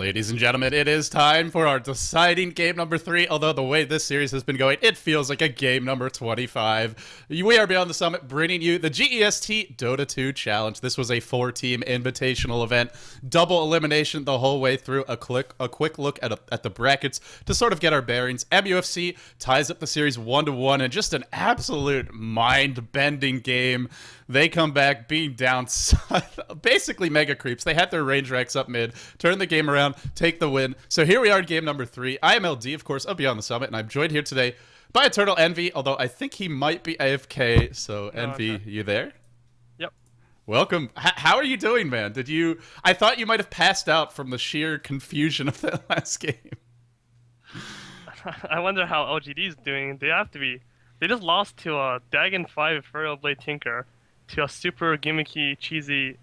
Ladies and gentlemen, it is time for our deciding game number 3. Although the way this series has been going, it feels like a game number 25. We are Beyond the Summit, bringing you the GEST Dota 2 Challenge. This was a 4-team invitational event, double elimination the whole way through. A quick look at the brackets to sort of get our bearings. MUFC ties up the series 1-1 in just an absolute mind-bending game. They come back being down basically mega creeps. They had their range racks up mid, turn the game around, take the win. So here we are in game number 3. I am LD, of course, of Beyond the Summit, and I'm joined here today by Eternal Envy, although I think he might be AFK. So Envy, okay. You there? Yep. Welcome. How are you doing, man? I thought you might have passed out from the sheer confusion of that last game. I wonder how LGD is doing. They have to be. They just lost to a Dagon 5 Furrow Blade Tinker, to a super gimmicky, cheesy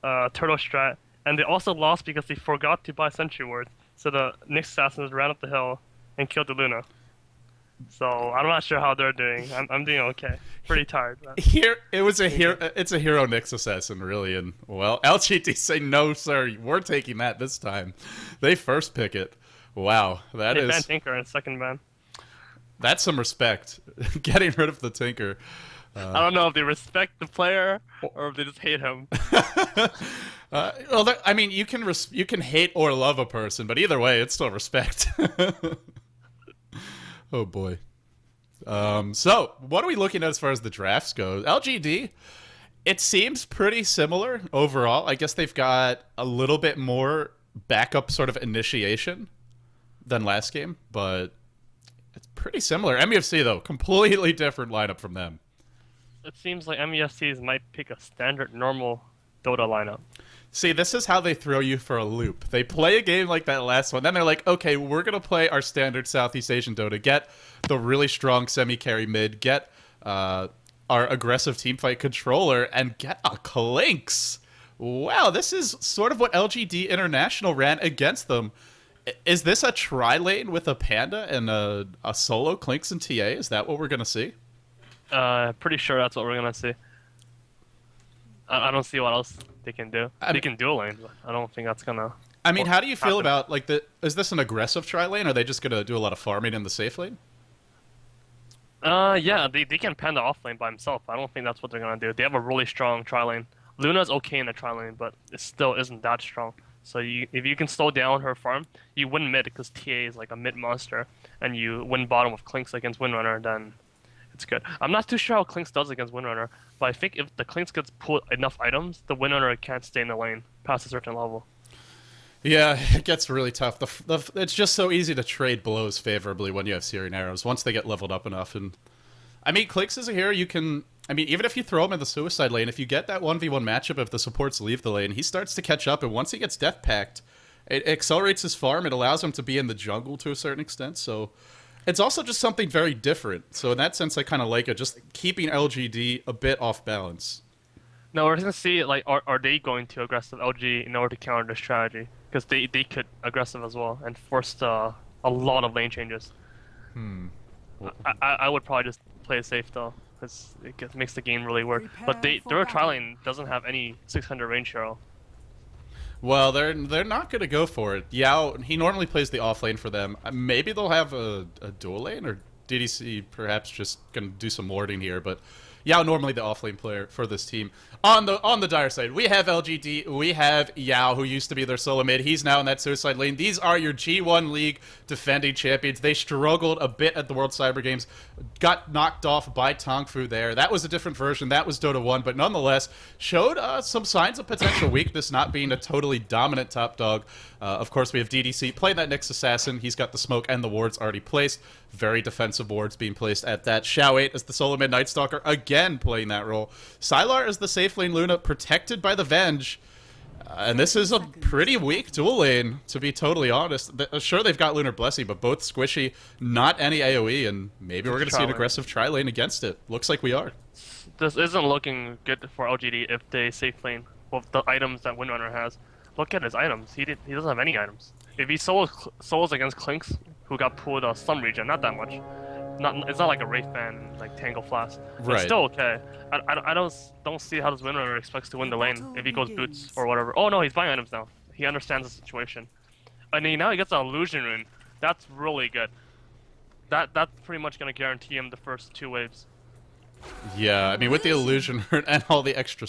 turtle strat, and they also lost because they forgot to buy Sentry Wards. So the Nyx Assassins ran up the hill and killed the Luna. So I'm not sure how they're doing. I'm doing okay. Pretty tired. It's a hero Nyx Assassin, really, and well, LGD say no, sir. We're taking that this time. They first pick it. Wow, they banned Tinker in second ban. That's some respect. Getting rid of the Tinker. I don't know if they respect the player or if they just hate him. Well, I mean, you can hate or love a person, but either way, it's still respect. Oh boy. So what are we looking at as far as the drafts go? LGD, it seems pretty similar overall. I guess they've got a little bit more backup sort of initiation than last game, but it's pretty similar. MUFC though, completely different lineup from them. It seems like MUFCs might pick a standard normal Dota lineup. See, this is how they throw you for a loop. They play a game like that last one, then they're like, okay, we're going to play our standard Southeast Asian Dota, get the really strong semi-carry mid, get our aggressive teamfight controller, and get a Clinks. Wow, this is sort of what LGD International ran against them. Is this a tri-lane with a Panda and a solo Clinks and TA? Is that what we're going to see? Pretty sure that's what we're gonna see. I don't see what else they can do. They can dual lane, but I don't think that's gonna. I mean, how do you feel about is this an aggressive tri lane? Or are they just gonna do a lot of farming in the safe lane? Yeah, they can Panda off lane by himself. I don't think that's what they're gonna do. They have a really strong tri lane. Luna's okay in the tri lane, but it still isn't that strong. So if you can slow down her farm, you win mid because TA is like a mid monster, and you win bottom with Clinks against Windrunner, then it's good. I'm not too sure how Clinks does against Windrunner, but I think if the Clinks gets pulled enough items, the Windrunner can't stay in the lane past a certain level. Yeah, it gets really tough. It's just so easy to trade blows favorably when you have Searing Arrows, once they get leveled up enough. And I mean, Clinks is a hero you can... I mean, even if you throw him in the suicide lane, if you get that 1v1 matchup, if the supports leave the lane, he starts to catch up, and once he gets death packed, it accelerates his farm, it allows him to be in the jungle to a certain extent, so... It's also just something very different. So in that sense, I kind of like it, just keeping LGD a bit off balance. No, we're going to see, like, are they going to aggressive LG in order to counter the strategy? Because they could aggressive as well and force a lot of lane changes. I would probably just play it safe, though, because it makes the game really work. But their tri-lane doesn't have any 600 range hero. Well, they're not going to go for it. Yao, he normally plays the off lane for them. Maybe they'll have a dual lane, or DDC perhaps just going to do some warding here, but Yao normally the off lane player for this team. On the dire side, we have LGD, we have Yao, who used to be their solo mid. He's now in that suicide lane. These are your G1 League defending champions. They struggled a bit at the World Cyber Games, got knocked off by Tongfu there. That was a different version. That was Dota 1, but nonetheless showed some signs of potential weakness, not being a totally dominant top dog. Of course, we have DDC playing that Nyx Assassin. He's got the smoke and the wards already placed. Very defensive wards being placed at that. Xiao 8 as the solo mid Night Stalker, again playing that role. Sylar is the safe lane Luna, protected by the Venge. And this is a pretty weak dual lane, to be totally honest. Sure, they've got Lunar Blessing, but both squishy, not any AoE, and maybe we're going to see an aggressive tri-lane against it. Looks like we are. This isn't looking good for LGD if they safe lane with the items that Windrunner has. Look at his items. He doesn't have any items. If he solos against Clinks, who got pulled some region, not that much. It's not like a Wraith Band, like Tangle Flask. But it's still okay. I don't see how this Windrunner expects to win the lane if he goes boots or whatever. Oh no, he's buying items now. He understands the situation. And then now he gets an illusion rune. That's really good. That's pretty much gonna guarantee him the first 2 waves. Yeah, I mean, with the illusion and all the extra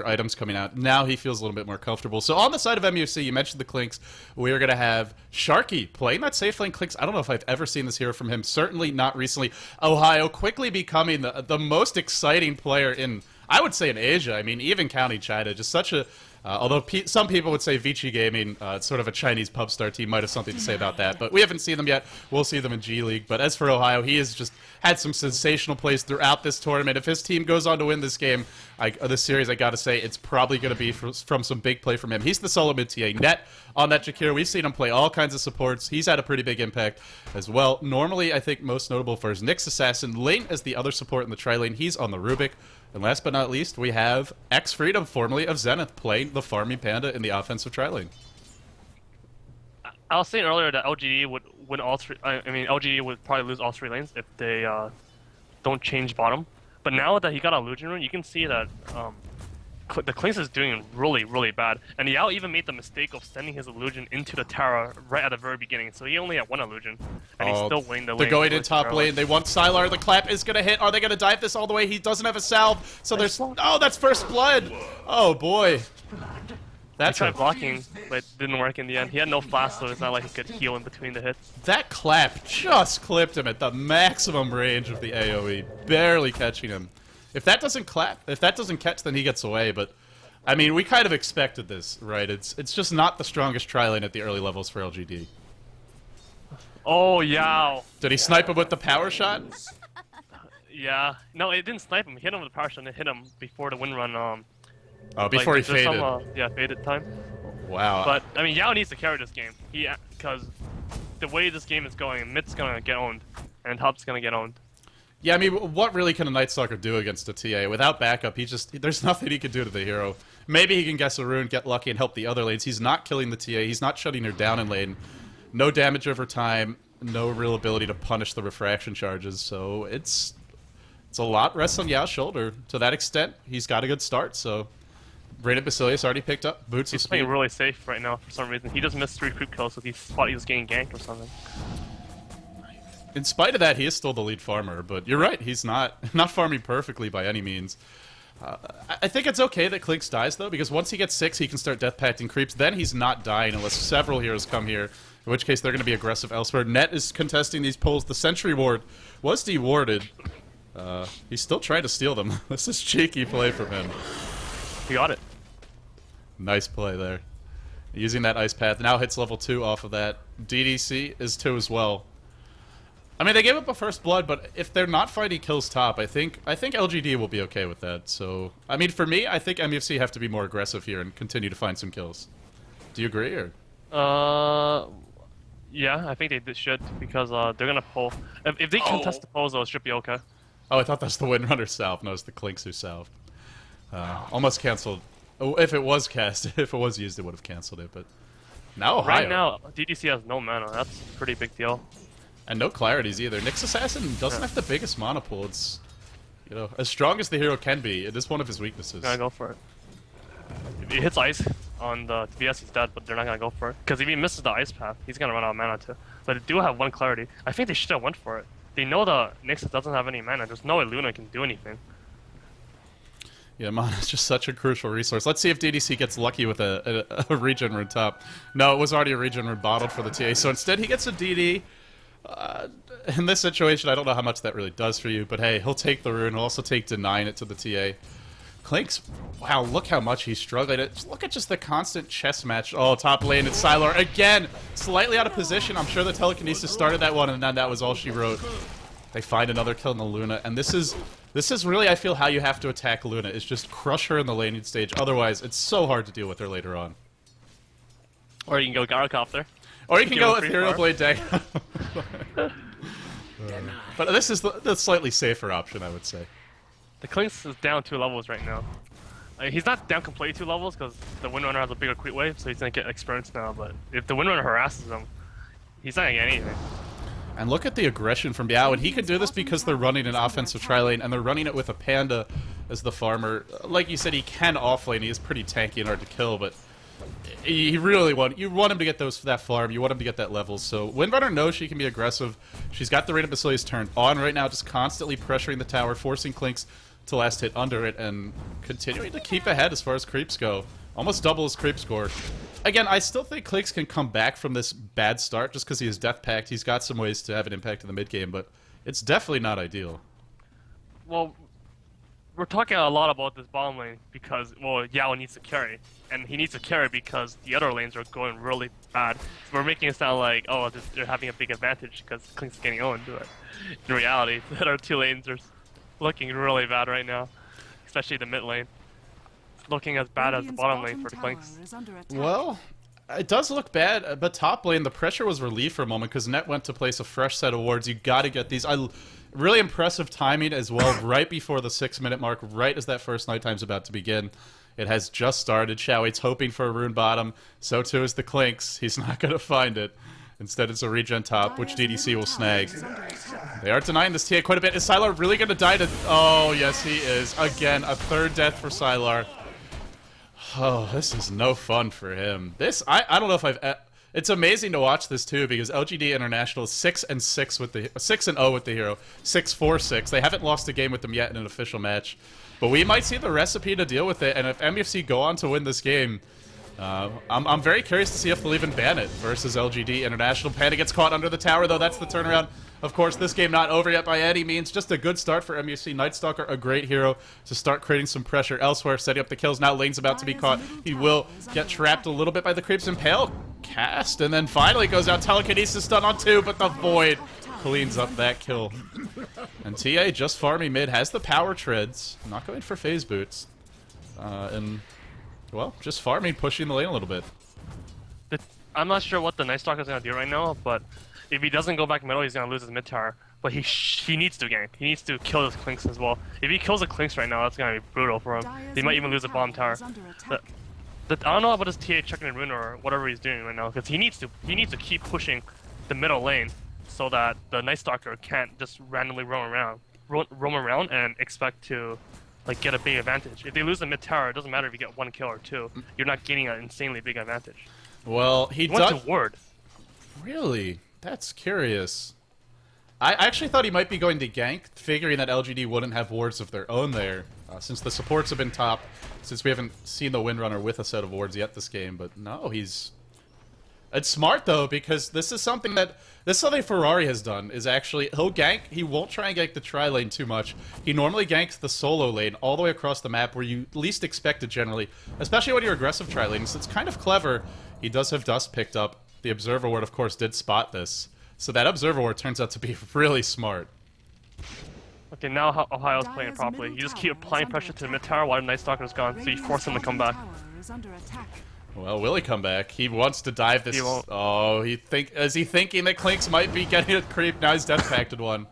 items coming out, now he feels a little bit more comfortable. So on the side of MUFC, you mentioned the Clinks. We are going to have Sharky playing that safe lane Clinks. I don't know if I've ever seen this hero from him. Certainly not recently. Ohio quickly becoming the most exciting player in, I would say, in Asia. I mean, even counting China. Just such a... although some people would say Vici Gaming, it's sort of a Chinese pub star team, might have something to say about that. But we haven't seen them yet. We'll see them in G League. But as for Ohio, he has just had some sensational plays throughout this tournament. If his team goes on to win this game, this series, I got to say, it's probably going to be from some big play from him. He's the solo mid TA net on that Jakir. We've seen him play all kinds of supports. He's had a pretty big impact as well. Normally, I think most notable for his Nyx Assassin. Lane as the other support in the tri-lane. He's on the Rubik. And last but not least, we have X Freedom, formerly of Zenith, playing the farming panda in the offensive tri-lane. I was saying earlier that LGD would win all 3. I mean, LGD would probably lose all 3 lanes if they don't change bottom. But now that he got a illusion rune, you can see that the Clinks is doing really, really bad. And Yao even made the mistake of sending his illusion into the Terra right at the very beginning. So he only had 1 illusion, and he's still winning the lane. They're going in top lane. They want Sylar. The clap is going to hit. Are they going to dive this all the way? He doesn't have a salve. So there's... Oh, that's first blood. Oh, boy. He tried blocking, but it didn't work in the end. He had no flash, so it's not like he could heal in between the hits. That clap just clipped him at the maximum range of the AoE, barely catching him. If that doesn't catch, then he gets away. But I mean, we kind of expected this, right? It's just not the strongest tri-lane at the early levels for LGD. Oh, Yao. Did he snipe him with the power shot? Yeah. No, it didn't snipe him. It hit him with the power shot, and it hit him before the wind run. Before he faded. Faded time. Wow. But I mean, Yao needs to carry this game. Because the way this game is going, mid's gonna get owned, and top's gonna get owned. Yeah, I mean, what really can a Night Stalker do against a TA? Without backup, there's nothing he can do to the hero. Maybe he can guess a rune, get lucky, and help the other lanes. He's not killing the TA. He's not shutting her down in lane. No damage over time. No real ability to punish the refraction charges. So it's a lot rests on Yao's shoulder. To that extent, he's got a good start. So Rated Basilius already picked up boots of speed. He's playing really safe right now for some reason. He just missed 3 creep kills, so he thought he was getting ganked or something. In spite of that, he is still the lead farmer, but you're right, he's not farming perfectly by any means. I think it's okay that Clinks dies, though, because once he gets 6, he can start death pacting creeps. Then he's not dying unless several heroes come here, in which case they're going to be aggressive elsewhere. Net is contesting these pulls. The Sentry Ward was dewarded. He's still trying to steal them. This is cheeky play from him. He got it. Nice play there. Using that Ice Path. Now hits level 2 off of that. DDC is 2 as well. I mean, they gave up a first blood, but if they're not fighting kills top, I think LGD will be okay with that. So, I mean, for me, I think MUFC have to be more aggressive here and continue to find some kills. Do you agree, or? Yeah, I think they should, because they're gonna pull. If they contest the pulls, though, it should be okay. Oh, I thought that's the Windrunner salve. No, it's the Clinks who salved. Almost canceled. Oh, if it was cast, if it was used, it would have canceled it, but now Ohio. Right now, DDC has no mana. That's a pretty big deal. And no clarities either. Nyx Assassin doesn't have the biggest mana pool. It's, you know, as strong as the hero can be, it is one of his weaknesses. Gonna go for it. If he hits ice on the VS, he's dead, but they're not gonna go for it. Because if he misses the ice path, he's gonna run out of mana too. But they do have 1 clarity. I think they should have went for it. They know the Nyx doesn't have any mana. There's no way Luna can do anything. Yeah, mana is just such a crucial resource. Let's see if DDC gets lucky with a regen rune top. No, it was already a regen rune bottled for the TA, so instead he gets a DD. In this situation, I don't know how much that really does for you, but hey, he'll take the rune. He'll also take denying it to the TA. Clinks, wow, look how much he's struggling. Look at just the constant chess match. Oh, top lane, it's Sylar again, slightly out of position. I'm sure the telekinesis started that one, and then that was all she wrote. They find another kill in the Luna, and this is really, I feel, how you have to attack Luna, is just crush her in the laning stage. Otherwise, it's so hard to deal with her later on. Or you can go Gyrocopter. Or you can go with Hero Blade Deck. But this is the slightly safer option, I would say. The Clinks is down 2 levels right now. He's not down completely 2 levels because the Windrunner has a bigger creep wave, so he's gonna get experience now. But if the Windrunner harasses him, he's not gonna get anything. And look at the aggression from Biao, and he can do this because they're running an offensive tri-lane, and they're running it with a Panda as the farmer. Like you said, he can offlane, he is pretty tanky and hard to kill, but you want him to get that farm, you want him to get that level. So Windrunner knows she can be aggressive. She's got the Rain of Basilius turned on right now, just constantly pressuring the tower, forcing Clinks to last hit under it, and continuing to keep ahead as far as creeps go. Almost double his creep score. Again, I still think Clinks can come back from this bad start just because he has Death Pact. He's got some ways to have an impact in the mid game, but it's definitely not ideal. Well, we're talking a lot about this bottom lane because, well, Yao needs to carry. And he needs to carry because the other lanes are going really bad. We're making it sound like, oh, they're having a big advantage because Clinks is getting owned to it. In reality, the other two lanes are looking really bad right now, especially the mid lane. Looking as bad as the bottom lane for the Clinks. Well, it does look bad, but top lane, the pressure was relieved for a moment because Net went to place a fresh set of wards. You gotta get these. Really impressive timing as well, right before the 6-minute mark, right as that first night time's about to begin. It has just started. Xiaohui's hoping for a rune bottom. So too is the Clinks. He's not gonna find it. Instead, it's a regen top, which DDC will snag. They are denying this TA quite a bit. Is Sylar really gonna die to... Oh, yes, he is. Again, a third death for Sylar. Oh, this is no fun for him. I don't know if I've... It's amazing to watch this too because LGD International is 6-6 with the 6-0 with the hero, 6-4-6. They haven't lost a game with them yet in an official match, but we might see the recipe to deal with it. And if MUFC go on to win this game, I'm very curious to see if they'll even ban it versus LGD International. Panda gets caught under the tower though. That's the turnaround. Of course, this game not over yet by any means. Just a good start for MUFC. Nightstalker, a great hero to start creating some pressure elsewhere, setting up the kills. Now Lane's about to be caught. He will get trapped a little bit by the creeps. Impale cast, and then finally goes out. Telekinesis stun on 2, but the Void cleans up that kill. And TA just farming mid, has the power treads. Not going for phase boots. And, well, just farming, pushing the lane a little bit. I'm not sure what the Nightstalker is going to do right now, but if he doesn't go back middle, he's going to lose his mid tower. But he needs to gank. He needs to kill his Clinks as well. If he kills the Clinks right now, that's going to be brutal for him. He might even lose a bottom tower. I don't know about his TA checking in rune or whatever he's doing right now, because he needs to keep pushing the middle lane so that the Nightstalker can't just randomly roam around and expect to like get a big advantage. If they lose the mid tower, it doesn't matter if you get 1 kill or 2. You're not gaining an insanely big advantage. Well, he went to ward. Really? That's curious. I actually thought he might be going to gank, figuring that LGD wouldn't have wards of their own there, since the supports have been top, since we haven't seen the Windrunner with a set of wards yet this game, but no, he's... It's smart, though, because this is something Ferrari has done, is actually, he'll gank, he won't try and gank the tri-lane too much. He normally ganks the solo lane all the way across the map where you least expect it generally, especially when you're aggressive tri-lane, so it's kind of clever. He does have Dust picked up. The Observer Ward, of course, did spot this. So that Observer Ward turns out to be really smart. Okay, now Ohio's playing it properly. You just keep applying pressure to the mid tower while the Nightstalker's gone, so you force him to come back. Well, will he come back? He wants to dive this... He won't. Oh, is he thinking that Clinks might be getting a creep? Now he's Death Pacted one.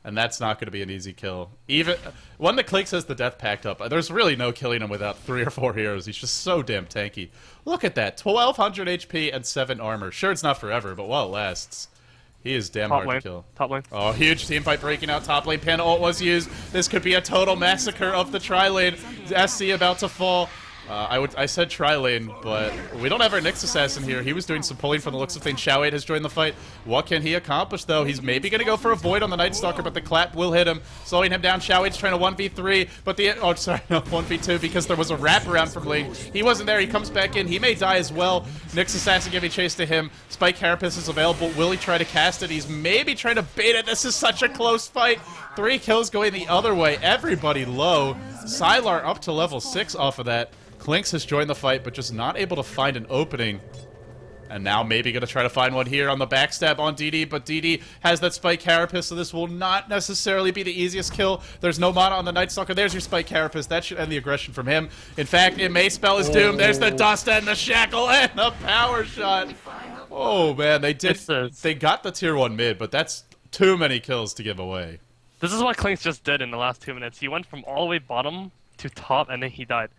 And that's not going to be an easy kill. Even when the Clinks has the Death Pact up, there's really no killing him without 3 or 4 heroes. He's just so damn tanky. Look at that, 1200 HP and 7 armor. Sure, it's not forever, but while it lasts, he is damn hard to kill. Top lane. Oh, huge team fight breaking out top lane. Panda ult was used. This could be a total massacre of the tri-lane. SC about to fall. I said tri-lane, but we don't have our Nyx Assassin here. He was doing some pulling from the looks of things. Xiaohui has joined the fight. What can he accomplish, though? He's maybe going to go for a Void on the Nightstalker, but the clap will hit him, slowing him down. Xiaohui's trying to 1v3, but oh, sorry, no, 1v2, because there was a wraparound from lane. He wasn't there. He comes back in. He may die as well. Nyx Assassin giving chase to him. Spike Carapace is available. Will he try to cast it? He's maybe trying to bait it. This is such a close fight. 3 kills going the other way. Everybody low. Sylar up to level 6 off of that. Clinks has joined the fight, but just not able to find an opening. And now maybe going to try to find one here on the backstab on DD, but DD has that Spike Carapace, so this will not necessarily be the easiest kill. There's no mana on the Nightstalker. There's your Spike Carapace. That should end the aggression from him. In fact, it may spell his doom. There's the Dust and the Shackle and the Power Shot. Oh, man, they got the tier 1 mid, but that's too many kills to give away. This is what Clinks just did in the last 2 minutes. He went from all the way bottom to top, and then he died.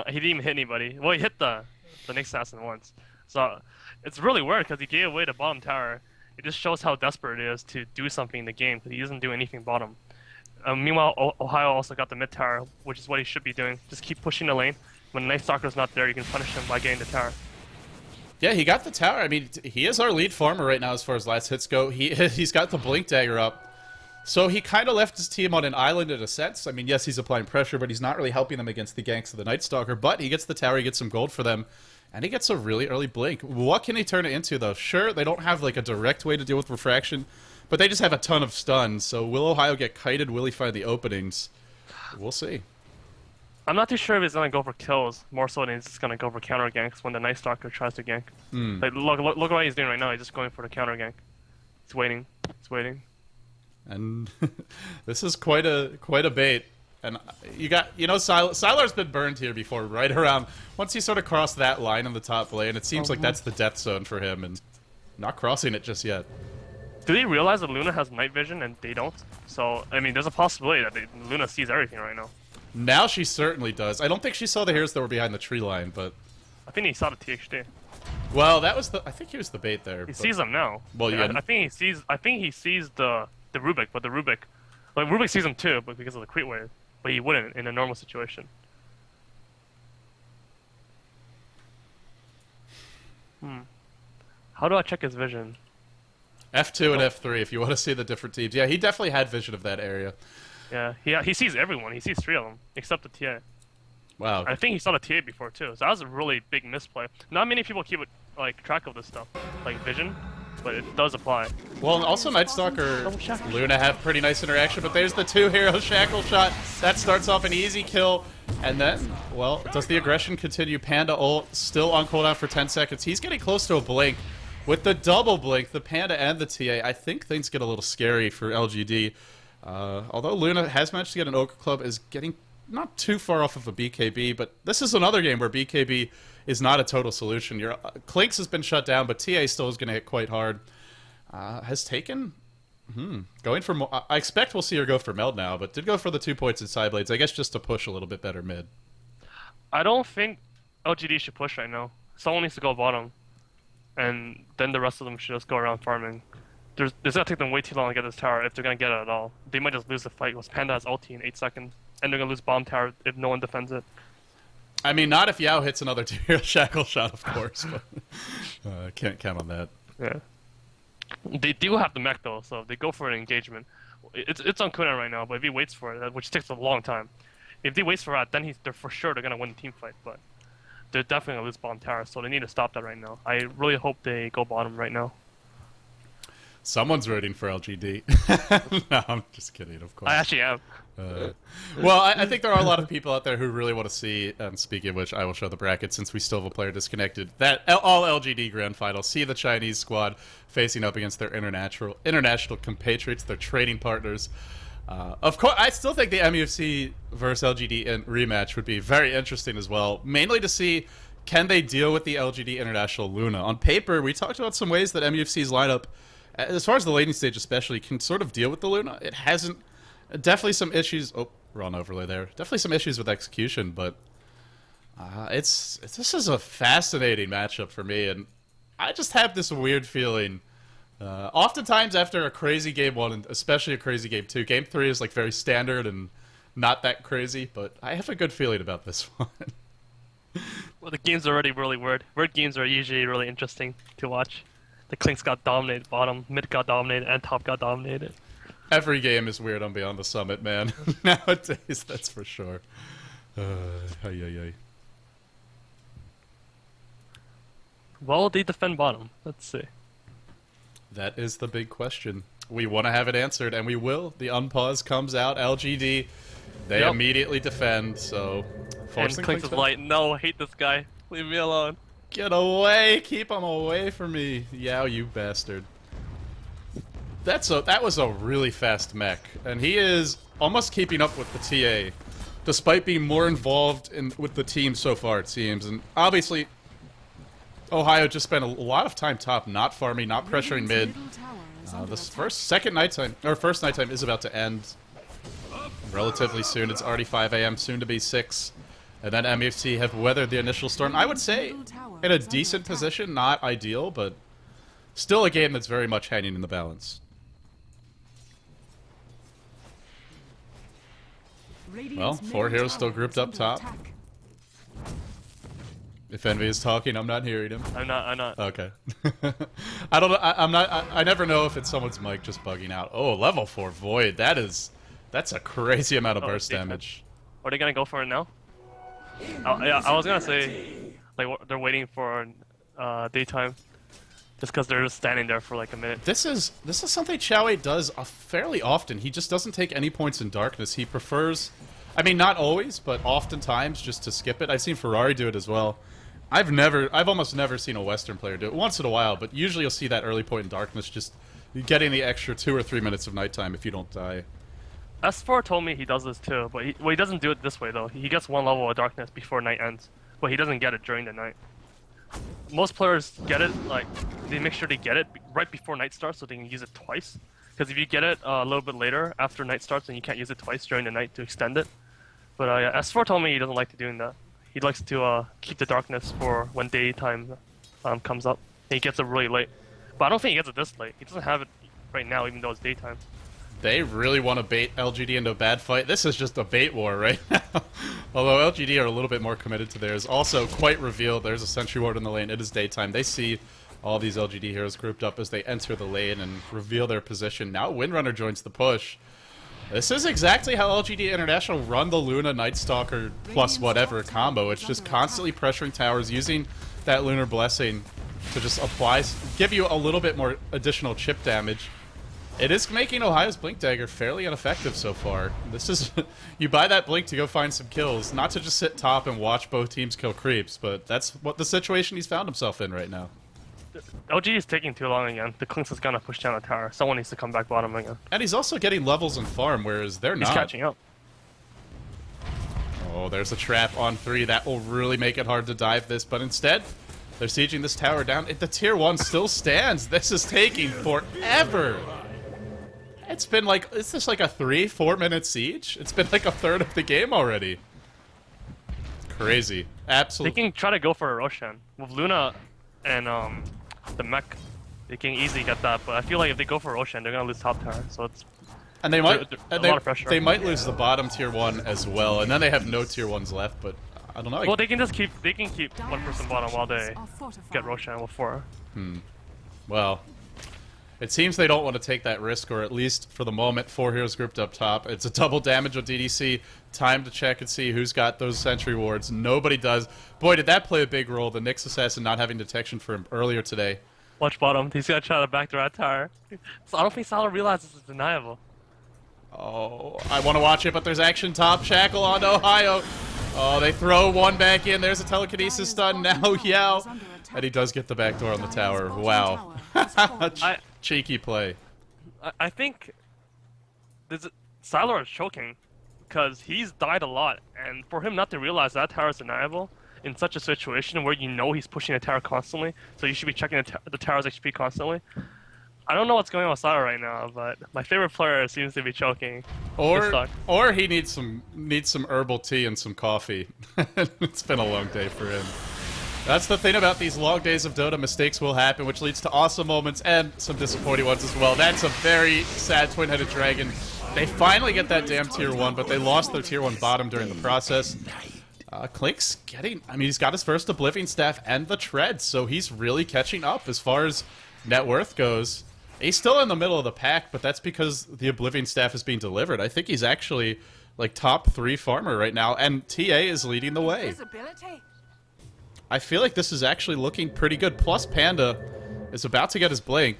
He didn't even hit anybody. Well, he hit the Nyx Assassin once. So it's really weird because he gave away the bottom tower. It just shows how desperate it is to do something in the game because he doesn't do anything bottom. Meanwhile, Ohio also got the mid tower, which is what he should be doing. Just keep pushing the lane. When Night Stalker's not there, you can punish him by getting the tower. Yeah, he got the tower. I mean, he is our lead farmer right now as far as last hits go. He's got the Blink Dagger up. So he kind of left his team on an island in a sense. I mean, yes, he's applying pressure, but he's not really helping them against the ganks of the Night Stalker. But he gets the tower, he gets some gold for them, and he gets a really early Blink. What can he turn it into, though? Sure, they don't have, like, a direct way to deal with Refraction, but they just have a ton of stuns. So will Ohio get kited? Will he find the openings? We'll see. I'm not too sure if he's gonna go for kills, more so than he's just gonna go for counter ganks when the Night Stalker tries to gank. Like, look what he's doing right now. He's just going for the counter gank. He's waiting. He's waiting. And this is quite a bait. And you got, you know, Sylar's been burned here before, right around once he sort of crossed that line in the top lane. It seems like that's the death zone for him, and not crossing it just yet. Do they realize that Luna has night vision and they don't? So I mean, there's a possibility that Luna sees everything right now. Now she certainly does. I don't think she saw the heroes that were behind the tree line, but I think he saw the THD. well, that was the. I think he was the bait there. He sees them now. Well, yeah. I think he sees. I think he sees the Rubik, but the Rubik, like Rubik sees him too, but because of the Crete wave. But he wouldn't in a normal situation. How do I check his vision? F2 and F3 if you want to see the different teams. Yeah, he definitely had vision of that area. Yeah, he sees everyone. He sees 3 of them, except the TA. Wow. I think he saw the TA before too, so that was a really big misplay. Not many people keep like track of this stuff, like vision, but it does apply. Well, and also Night Stalker, Luna have pretty nice interaction, but there's the 2-hero shackle shot. That starts off an easy kill, and then, well, does the aggression continue? Panda ult, still on cooldown for 10 seconds. He's getting close to a blink. With the double blink, the Panda and the TA, I think things get a little scary for LGD. Although Luna has managed to get an Ogre Club, is getting not too far off of a BKB, but this is another game where BKB is not a total solution. Your Clinks has been shut down, but TA still is going to hit quite hard. Has taken... going for more... I expect we'll see her go for Meld now, but did go for the 2 points in side blades, I guess just to push a little bit better mid. I don't think LGD should push right now. Someone needs to go bottom. And then the rest of them should just go around farming. It's gonna take them way too long to get this tower if they're gonna get it at all. They might just lose the fight because Panda has ulti in 8 seconds, and they're gonna lose bomb tower if no one defends it. I mean, not if Yao hits another 2-hero shackle shot, of course, but can't count on that. Yeah. They do have the mech though, so if they go for an engagement. It's on Kunan right now, but if he waits for it, which takes a long time, if they wait for that, then they're for sure gonna win the team fight, but they're definitely gonna lose bomb tower, so they need to stop that right now. I really hope they go bottom right now. Someone's rooting for LGD. No, I'm just kidding, of course. I actually am. Well, I think there are a lot of people out there who really want to see, and speaking of which, I will show the bracket since we still have a player disconnected, that all LGD Grand Final, see the Chinese squad facing up against their international compatriots, their trading partners. Of course, I still think the MUFC versus LGD rematch would be very interesting as well, mainly to see can they deal with the LGD International Luna. On paper, we talked about some ways that MUFC's lineup, as far as the laning stage especially, can sort of deal with the Luna. It hasn't... Definitely some issues... Oh, we're on overlay there. Definitely some issues with execution, but... this is a fascinating matchup for me, and I just have this weird feeling... oftentimes after a crazy game 1, and especially a crazy game 2, game 3 is like very standard and not that crazy, but I have a good feeling about this one. Well, the games are already really weird. Weird games are usually really interesting to watch. The Clinks got dominated bottom, mid got dominated, and top got dominated. Every game is weird on Beyond the Summit, man. Nowadays, that's for sure. Well, they defend bottom. Let's see. That is the big question. We want to have it answered, and we will. The unpause comes out. LGD, they immediately defend, so... And Clinks is like, no, I hate this guy. Leave me alone. Get away! Keep him away from me! Yao, you bastard. That was a really fast mech, and he is almost keeping up with the TA, despite being more involved with the team so far, it seems. And obviously, Ohio just spent a lot of time top, not farming, not pressuring mid. This first nighttime is about to end relatively soon. It's already 5 a.m., soon to be 6. And then MUFC have weathered the initial storm. I would say in a decent position, not ideal, but still a game that's very much hanging in the balance. Well, 4 heroes still grouped up top. If Envy is talking, I'm not hearing him. I'm not. Okay. I don't know. I'm not. I never know if it's someone's mic just bugging out. Oh, level 4 Void. That's a crazy amount of burst damage. Are they gonna go for it now? Yeah, I was gonna say, like, they're waiting for daytime, just because they're just standing there for like a minute. This is something Chow8 does fairly often. He just doesn't take any points in darkness. He prefers, I mean, not always, but oftentimes just to skip it. I've seen Ferrari do it as well. I've almost never seen a Western player do it. Once in a while, but usually you'll see that early point in darkness, just getting the extra 2 or 3 minutes of nighttime if you don't die. S4 told me he does this too, but he doesn't do it this way though. He gets 1 level of darkness before night ends, but he doesn't get it during the night. Most players get it, like, they make sure they get it right before night starts so they can use it twice. Because if you get it a little bit later, after night starts, then you can't use it twice during the night to extend it. But yeah, S4 told me he doesn't like to doing that. He likes to keep the darkness for when daytime comes up. And he gets it really late. But I don't think he gets it this late. He doesn't have it right now, even though it's daytime. They really want to bait LGD into a bad fight. This is just a bait war right now. Although LGD are a little bit more committed to theirs. Also, quite revealed, there's a sentry ward in the lane. It is daytime. They see all these LGD heroes grouped up as they enter the lane and reveal their position. Now Windrunner joins the push. This is exactly how LGD International run the Luna Night Stalker plus whatever combo. It's just constantly pressuring towers, using that Lunar Blessing to just give you a little bit more additional chip damage. It is making Ohio's Blink Dagger fairly ineffective so far. This is, you buy that Blink to go find some kills, not to just sit top and watch both teams kill creeps, but that's what the situation he's found himself in right now. LG is taking too long again. The Clinks is gonna push down the tower. Someone needs to come back bottom again. And he's also getting levels in farm, whereas they're not. He's catching up. Oh, there's a trap on 3. That will really make it hard to dive this, but instead, they're sieging this tower down. The tier 1 still stands. This is taking forever. It's been like, is this like a 3-4 minute siege? It's been like a third of the game already. Crazy. Absolutely. They can try to go for a Roshan. With Luna and the mech, they can easily get that, but I feel like if they go for Roshan, they're gonna lose top tower, so it's... And they might, a lot of pressure. They might lose the bottom tier 1 as well, and then they have no tier 1s left, but I don't know. Well, they can keep one person bottom while they get Roshan with 4. Well, it seems they don't want to take that risk, or at least for the moment, 4 heroes grouped up top. It's a double damage of DDC. Time to check and see who's got those sentry wards. Nobody does. Boy, did that play a big role, the Nyx Assassin not having detection for him earlier today. Watch bottom. He's gonna try to backdoor that tower. So I don't think Salah realizes it's deniable. Oh, I want to watch it, but there's action top. Shackle on Ohio. Oh, they throw one back in. There's a telekinesis stun. Now Yao. And he does get the backdoor on the tower. Wow. Cheeky play. I think Sylar is choking because he's died a lot, and for him not to realize that tower is deniable in such a situation where you know he's pushing the tower constantly, so you should be checking the tower's HP constantly. I don't know what's going on with Sylar right now, but my favorite player seems to be choking. Or he needs some herbal tea and some coffee. It's been a long day for him. That's the thing about these long days of Dota. Mistakes will happen, which leads to awesome moments and some disappointing ones as well. That's a very sad twin-headed dragon. They finally get that damn tier 1, but they lost their tier 1 bottom during the process. Clink's getting... I mean, he's got his first Oblivion Staff and the Tread, so he's really catching up as far as net worth goes. He's still in the middle of the pack, but that's because the Oblivion Staff is being delivered. I think he's actually, like, top 3 farmer right now, and TA is leading the way. I feel like this is actually looking pretty good. Plus, Panda is about to get his blink.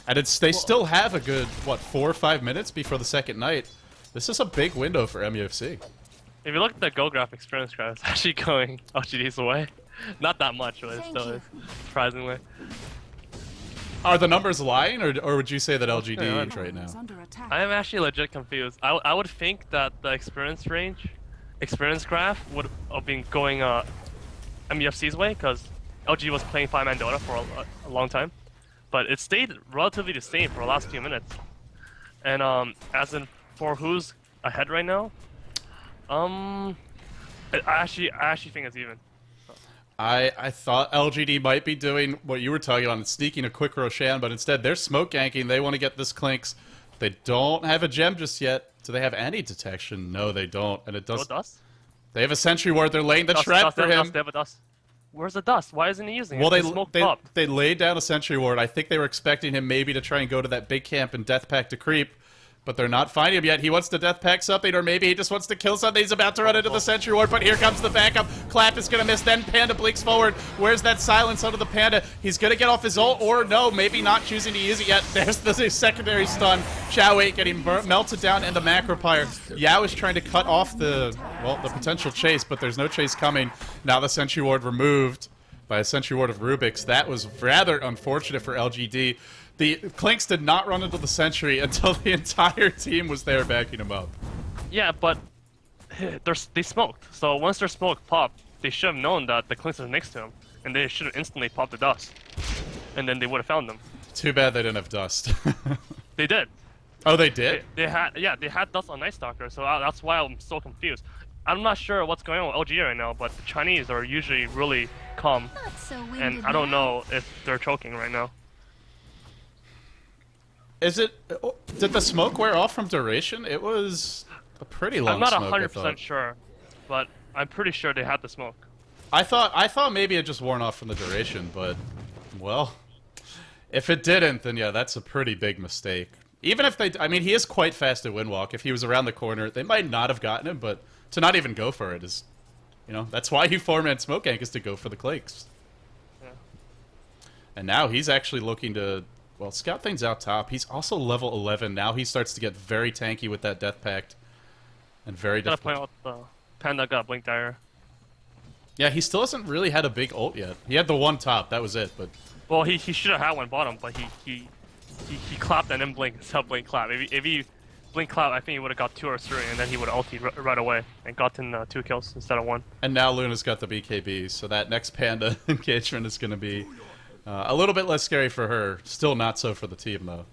And they still have a good, what, 4 or 5 minutes before the second night. This is a big window for MUFC. If you look at the Go Graph experience graph, it's actually going LGD's away. Not that much, but it still is, surprisingly. Are the numbers lying, or would you say that LGD is right now? I am actually legit confused. I would think that the experience graph would have been going MUFC's way, because LG was playing 5-man Dota for a long time, but it stayed relatively the same for the last few minutes. And as in for who's ahead right now, I actually think it's even. I thought LGD might be doing what you were talking about, sneaking a quick Roshan, but instead they're smoke ganking. They want to get this Clinks. They don't have a gem just yet. Do they have any detection? No, they don't. And it does. Dust? They have a sentry ward. They're laying the trap for him. They have a dust. Where's the dust? Why isn't he using Well, it? The smoke popped. they laid down a sentry ward. I think they were expecting him maybe to try and go to that big camp and death pack to creep, but they're not finding him yet. He wants to death pack something, or maybe he just wants to kill something. He's about to run into the sentry ward, but here comes the backup. Clap is gonna miss. Then Panda blinks forward. Where's that silence onto the Panda? He's gonna get off his ult, or no, maybe not choosing to use it yet. There's the secondary stun. Xiao 8 getting melted down in the Macropire. Yao is trying to cut off the potential chase, but there's no chase coming. Now the sentry ward removed by a sentry ward of Rubik's. That was rather unfortunate for LGD. The Clinks did not run into the sentry until the entire team was there backing him up. Yeah, but they smoked. So once their smoke popped, they should have known that the Clinks are next to him, and they should have instantly popped the dust, and then they would have found them. Too bad they didn't have dust. They did. Oh, they did? They had dust on Night Stalker, so that's why I'm so confused. I'm not sure what's going on with LG right now, but the Chinese are usually really calm, and I don't know if they're choking right now. Is it? Did the smoke wear off from duration? It was a pretty long. I'm not smoke, 100% sure, but I'm pretty sure they had the smoke. I thought maybe it just worn off from the duration, but well, if it didn't, then yeah, that's a pretty big mistake. Even if they, I mean, he is quite fast at Windwalk. If he was around the corner, they might not have gotten him, but to not even go for it is, you know, that's why you 4-man smoke gank is to go for the Clinks. Yeah. And now he's actually looking to, well, scout things out top. He's also level 11. Now he starts to get very tanky with that Death Pact. And very Gotta difficult. point out the Panda got Blink Dagger. Yeah, he still hasn't really had a big ult yet. He had the one top, that was it, but... Well, he should have had one bottom, but he clapped and then blink instead of blink clap. If he blink clap, I think he would have got 2 or 3, and then he would have ultied right away and gotten 2 kills instead of 1. And now Luna's got the BKB, so that next Panda engagement is going to be a little bit less scary for her. Still not so for the team, though.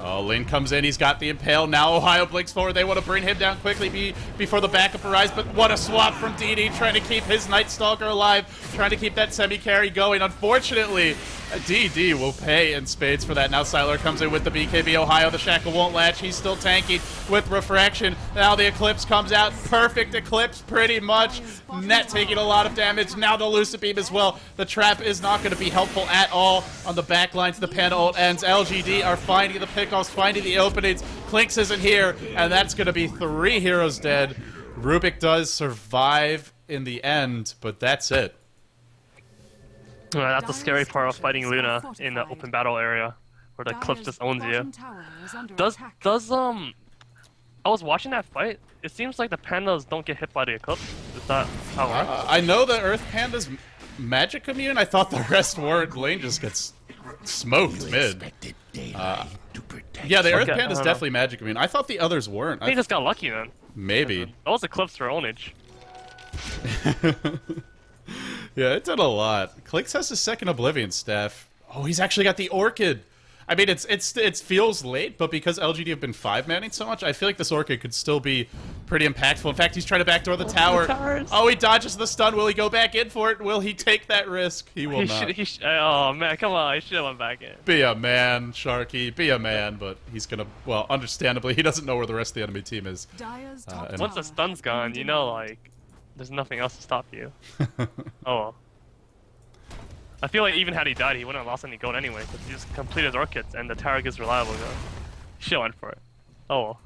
Oh, Lin comes in. He's got the Impale. Now Ohio blinks forward. They want to bring him down quickly before the backup arrives. But what a swap from DD, trying to keep his Night Stalker alive, trying to keep that semi-carry going. Unfortunately, DD will pay in spades for that. Now Siler comes in with the BKB. Ohio, the Shackle won't latch. He's still tanking with Refraction. Now the Eclipse comes out. Perfect Eclipse, pretty much. Net taking a lot of damage. Now the Lucid Beam as well. The trap is not going to be helpful at all on the back line to the Panda ult ends. LGD are finding the pickoffs, finding the openings. Clinks isn't here, and that's going to be 3 heroes dead. Rubik does survive in the end, but that's it. That's the scary part of fighting Luna in the open battle area, where the Eclipse just owns you. I was watching that fight. It seems like the Pandas don't get hit by the Eclipse. Is that how it works? I know the Earth Panda's magic immune. I thought the rest weren't. Lane just gets smoked mid. Yeah, the Earth Panda's definitely magic immune. I thought the others weren't. They just got lucky then. Maybe. Those Eclipse for ownage. Yeah, it did a lot. Clinks has his second Oblivion staff. Oh, he's actually got the Orchid. I mean, it feels late, but because LGD have been 5-manning so much, I feel like this Orchid could still be pretty impactful. In fact, he's trying to backdoor the tower. Oh, he dodges the stun. Will he go back in for it? Will he take that risk? He will not. Oh, man, come on. He should have went back in. Be a man, Sharky. Be a man, but he's going to, well, understandably, he doesn't know where the rest of the enemy team is. Once the stun's gone, you know, like, there's nothing else to stop you. Oh, well. I feel like even had he died, he wouldn't have lost any gold anyway, because he just completed his Orchids, and the Tarek is reliable gold. He should have went for it. Oh well.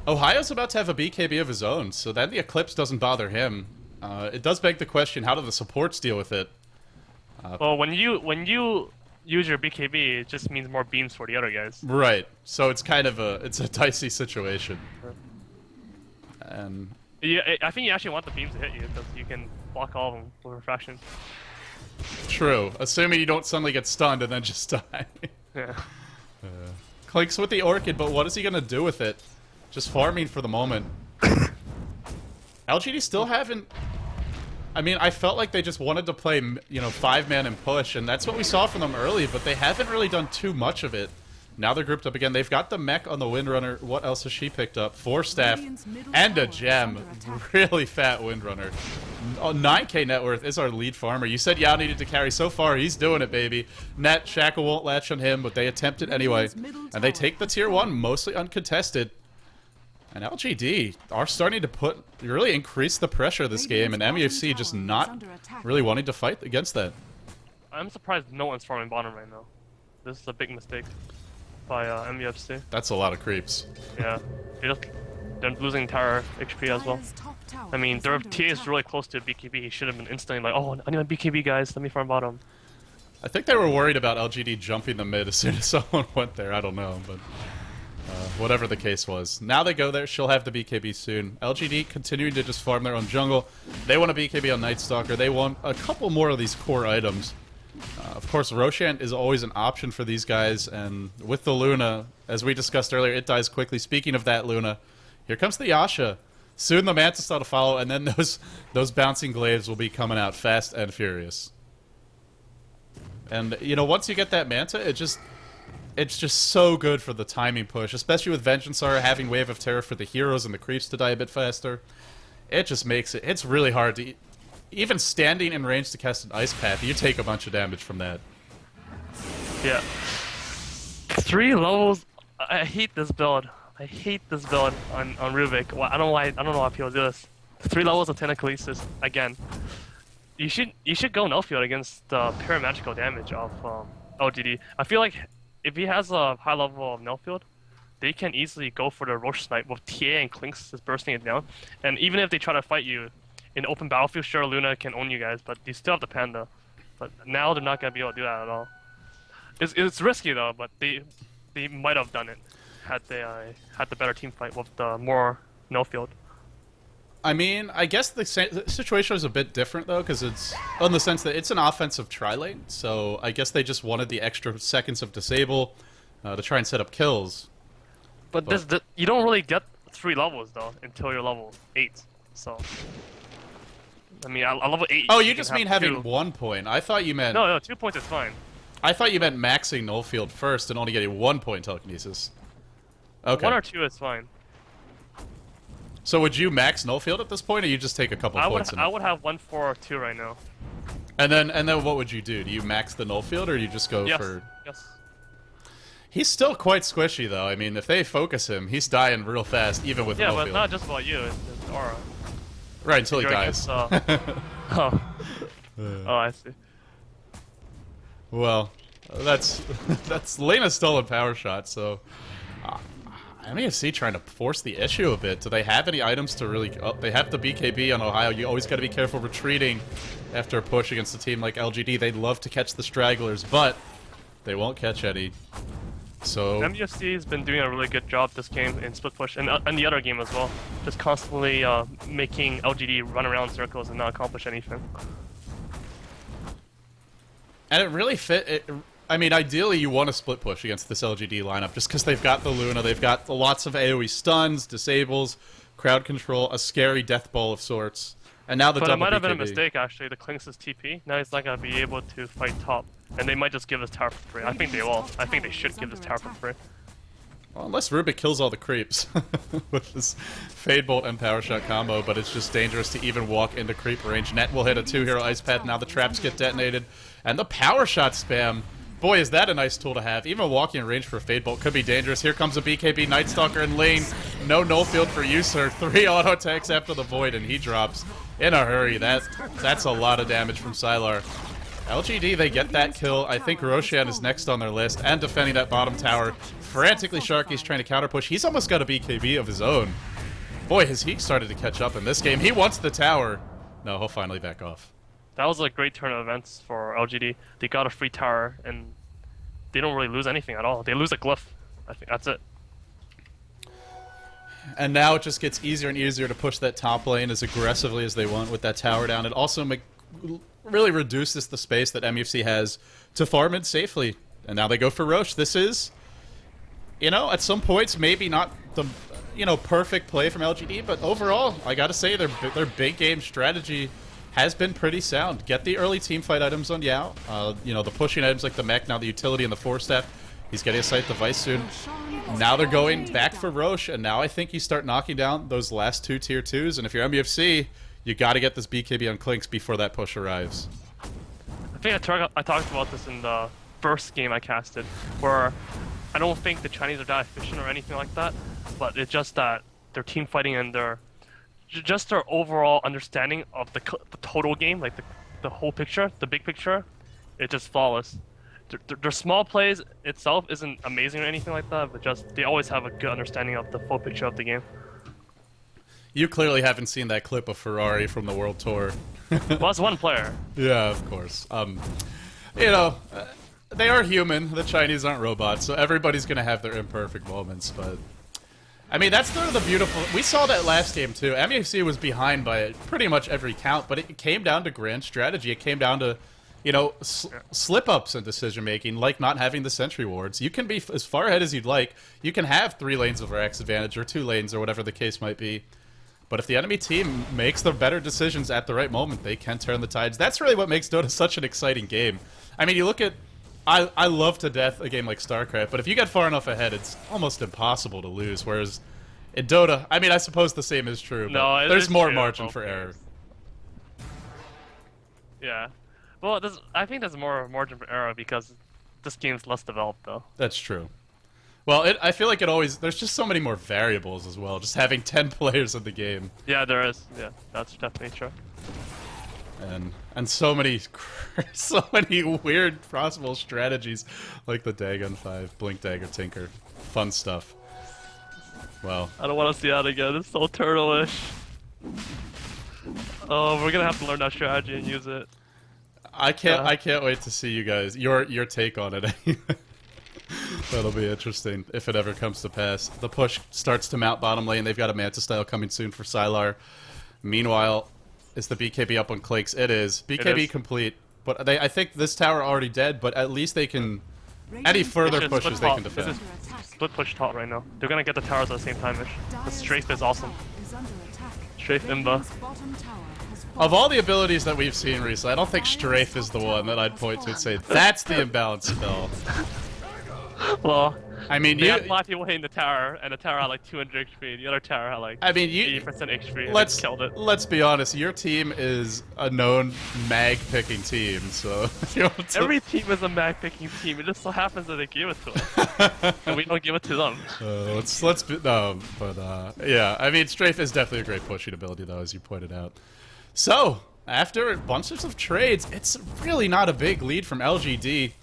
Ohio's about to have a BKB of his own, so then the Eclipse doesn't bother him. It does beg the question, how do the supports deal with it? Well, when you use your BKB, it just means more beams for the other guys. Right. So it's kind of a dicey situation. And yeah, I think you actually want the beams to hit you, because you can block all of them with Refraction. True, assuming you don't suddenly get stunned and then just die. Yeah. Clinks with the Orchid, but what is he gonna do with it? Just farming for the moment. LGD still haven't... I mean, I felt like they just wanted to play, you know, 5-man and push, and that's what we saw from them early, but they haven't really done too much of it. Now they're grouped up again. They've got the mech on the Windrunner. What else has she picked up? 4 staff and a gem. Really fat Windrunner. Oh, 9k net worth is our lead farmer. You said Yao needed to carry. So far, he's doing it, baby. Net, Shackle won't latch on him, but they attempt it anyway. And they take the tier 1, mostly uncontested. And LGD are starting to really increase the pressure this game, and MUFC just not really wanting to fight against that. I'm surprised no one's farming bottom right now. This is a big mistake by MUFC. That's a lot of creeps. Yeah, they're losing tower HP as well. I mean, their TA is really close to BKB. He should have been instantly like, oh, I need my BKB, guys. Let me farm bottom. I think they were worried about LGD jumping the mid as soon as someone went there. I don't know, but whatever the case was. Now they go there. She'll have the BKB soon. LGD continuing to just farm their own jungle. They want a BKB on Night Stalker. They want a couple more of these core items. Of course, Roshan is always an option for these guys, and with the Luna, as we discussed earlier, it dies quickly. Speaking of that Luna, here comes the Yasha. Soon the Mantis will follow, and then those bouncing glaives will be coming out fast and furious. And, you know, once you get that Manta, it's just so good for the timing push, especially with Vengeance Aura having Wave of Terror for the heroes and the creeps to die a bit faster. It just makes it's really hard to... Even standing in range to cast an Ice Path, you take a bunch of damage from that. Yeah. 3 levels. I hate this build. I hate this build on Rubik. I don't know why people do this. 3 levels of Tentaclesis again. You should go no field against the pure magical damage of LGD. I feel like if he has a high level of no field, they can easily go for the Roche snipe with TA and Clinks just bursting it down. And even if they try to fight you in open battlefield, sure, Luna can own you guys, but you still have the Panda. But now they're not gonna be able to do that at all. It's risky though, but they might have done it had they had the better team fight with the more no field. I mean, I guess the situation was a bit different though, because it's in the sense that it's an offensive tri-lane, so I guess they just wanted the extra seconds of disable to try and set up kills. But you don't really get 3 levels though until you're level 8. So I mean, I level 8. Oh, you just mean having 1 point. I thought you meant... No, 2 points is fine. I thought you meant maxing null field first and only getting 1 point telekinesis. Okay. 1 or 2 is fine. So would you max null field at this point, or you just take a couple points? I would have 1, 4, or 2 right now. And then what would you do? Do you max the null field, or you just go for... Yes. He's still quite squishy, though. I mean, if they focus him, he's dying real fast, even with null field. Yeah, but not just about you. It's Aura. Right, until he dies. Oh, I see. Well, that's Lena's stolen power shot, so... MUFC trying to force the issue a bit. Do they have any items to really... Oh, they have the BKB on Ohio. You always got to be careful retreating after a push against a team like LGD. They'd love to catch the stragglers, but they won't catch any. So... MUFC has been doing a really good job this game in split push, and the other game as well. Just constantly making LGD run around circles and not accomplish anything. And it really fit... I mean, ideally, you want to split push against this LGD lineup, just because they've got the Luna, they've got lots of AoE stuns, disables, crowd control, a scary death ball of sorts, and now the double BKB. But it might have been a mistake, actually. The Clinks is TP. Now he's not going to be able to fight top, and they might just give this tower for free. I think they will. I think they should give this tower for free. Well, unless Rubik kills all the creeps with this Fade Bolt and Power Shot combo, but it's just dangerous to even walk into creep range. Net will hit a 2-hero Ice Path, now the traps get detonated, and the Power Shot spam. Boy, is that a nice tool to have. Even walking in range for a Fade Bolt could be dangerous. Here comes a BKB Night Stalker in lane. No null field for you, sir. 3 auto attacks after the Void, and he drops in a hurry. That's a lot of damage from Sylar. LGD, they get that kill. I think Roshan is next on their list, and defending that bottom tower. Frantically, Sharky's trying to counter push. He's almost got a BKB of his own. Boy, has he started to catch up in this game. He wants the tower. No, he'll finally back off. That was a great turn of events for LGD. They got a free tower, and they don't really lose anything at all. They lose a glyph. I think that's it. And now it just gets easier and easier to push that top lane as aggressively as they want with that tower down. It also really reduces the space that MUFC has to farm it safely. And now they go for Roche. This is, you know, at some points maybe not the, you know, perfect play from LGD, but overall, I gotta say their big game strategy has been pretty sound. Get the early team fight items on Yao. You know, the pushing items like the mech, now the utility and the 4-step. He's getting a sight device soon. Now they're going back for Roche, and now I think you start knocking down those last 2 tier 2s, and if you're MUFC, you got to get this BKB on Clinks before that push arrives. I think I talked about this in the first game I casted, where I don't think the Chinese are that efficient or anything like that, but it's just that their team fighting and just their overall understanding of the total game, like the whole picture, the big picture, it's just flawless. Their small plays itself isn't amazing or anything like that, but just they always have a good understanding of the full picture of the game. You clearly haven't seen that clip of Ferrari from the World Tour. Well, it's one player. Yeah, of course. You know, they are human. The Chinese aren't robots, so everybody's gonna have their imperfect moments. But I mean, that's sort of the beautiful. We saw that last game too. MUFC was behind by pretty much every count, but it came down to grand strategy. It came down to, you know, slip-ups in decision-making, like not having the sentry wards. You can be as far ahead as you'd like. You can have 3 lanes of Rax advantage, or 2 lanes, or whatever the case might be. But if the enemy team makes the better decisions at the right moment, they can turn the tides. That's really what makes Dota such an exciting game. I mean, you look at... I love to death a game like StarCraft, but if you get far enough ahead, it's almost impossible to lose, whereas in Dota, I mean, I suppose the same is true, but there's more margin for error. Yeah. Well, I think there's more margin for error because this game's less developed, though. That's true. Well, I feel like there's just so many more variables as well, just having 10 players in the game. Yeah, there is. Yeah, that's definitely true. And so many weird possible strategies, like the Dagon 5, Blink Dagger Tinker. Fun stuff. Well. I don't want to see that again, it's so turtle-ish. Oh, we're gonna have to learn that strategy and use it. I can't wait to see you guys, your take on it. That'll be interesting if it ever comes to pass. The push starts to mount bottom lane. They've got a Manta style coming soon for Sylar. Meanwhile, is the BKB up on Clicks? It is. BKB complete. But I think this tower already dead, but at least they can... Any further pushes they can defend. Split push top right now. They're gonna get the towers at the same time-ish. The Strafe is awesome. Strafe Imba. Of all the abilities that we've seen recently, I don't think Strafe is the one that I'd point to and say, that's the imbalance spell. Well, I mean, you had 5 people hitting the tower, and the tower had like 200 HP. The other tower had like 80% HP. Let's killed it. Let's be honest. Your team is a known mag picking team, so every team is a mag picking team. It just so happens that they give it to us, and we don't give it to them. Let's be yeah. I mean, Strafe is definitely a great pushing ability, though, as you pointed out. So after bunches of trades, it's really not a big lead from LGD.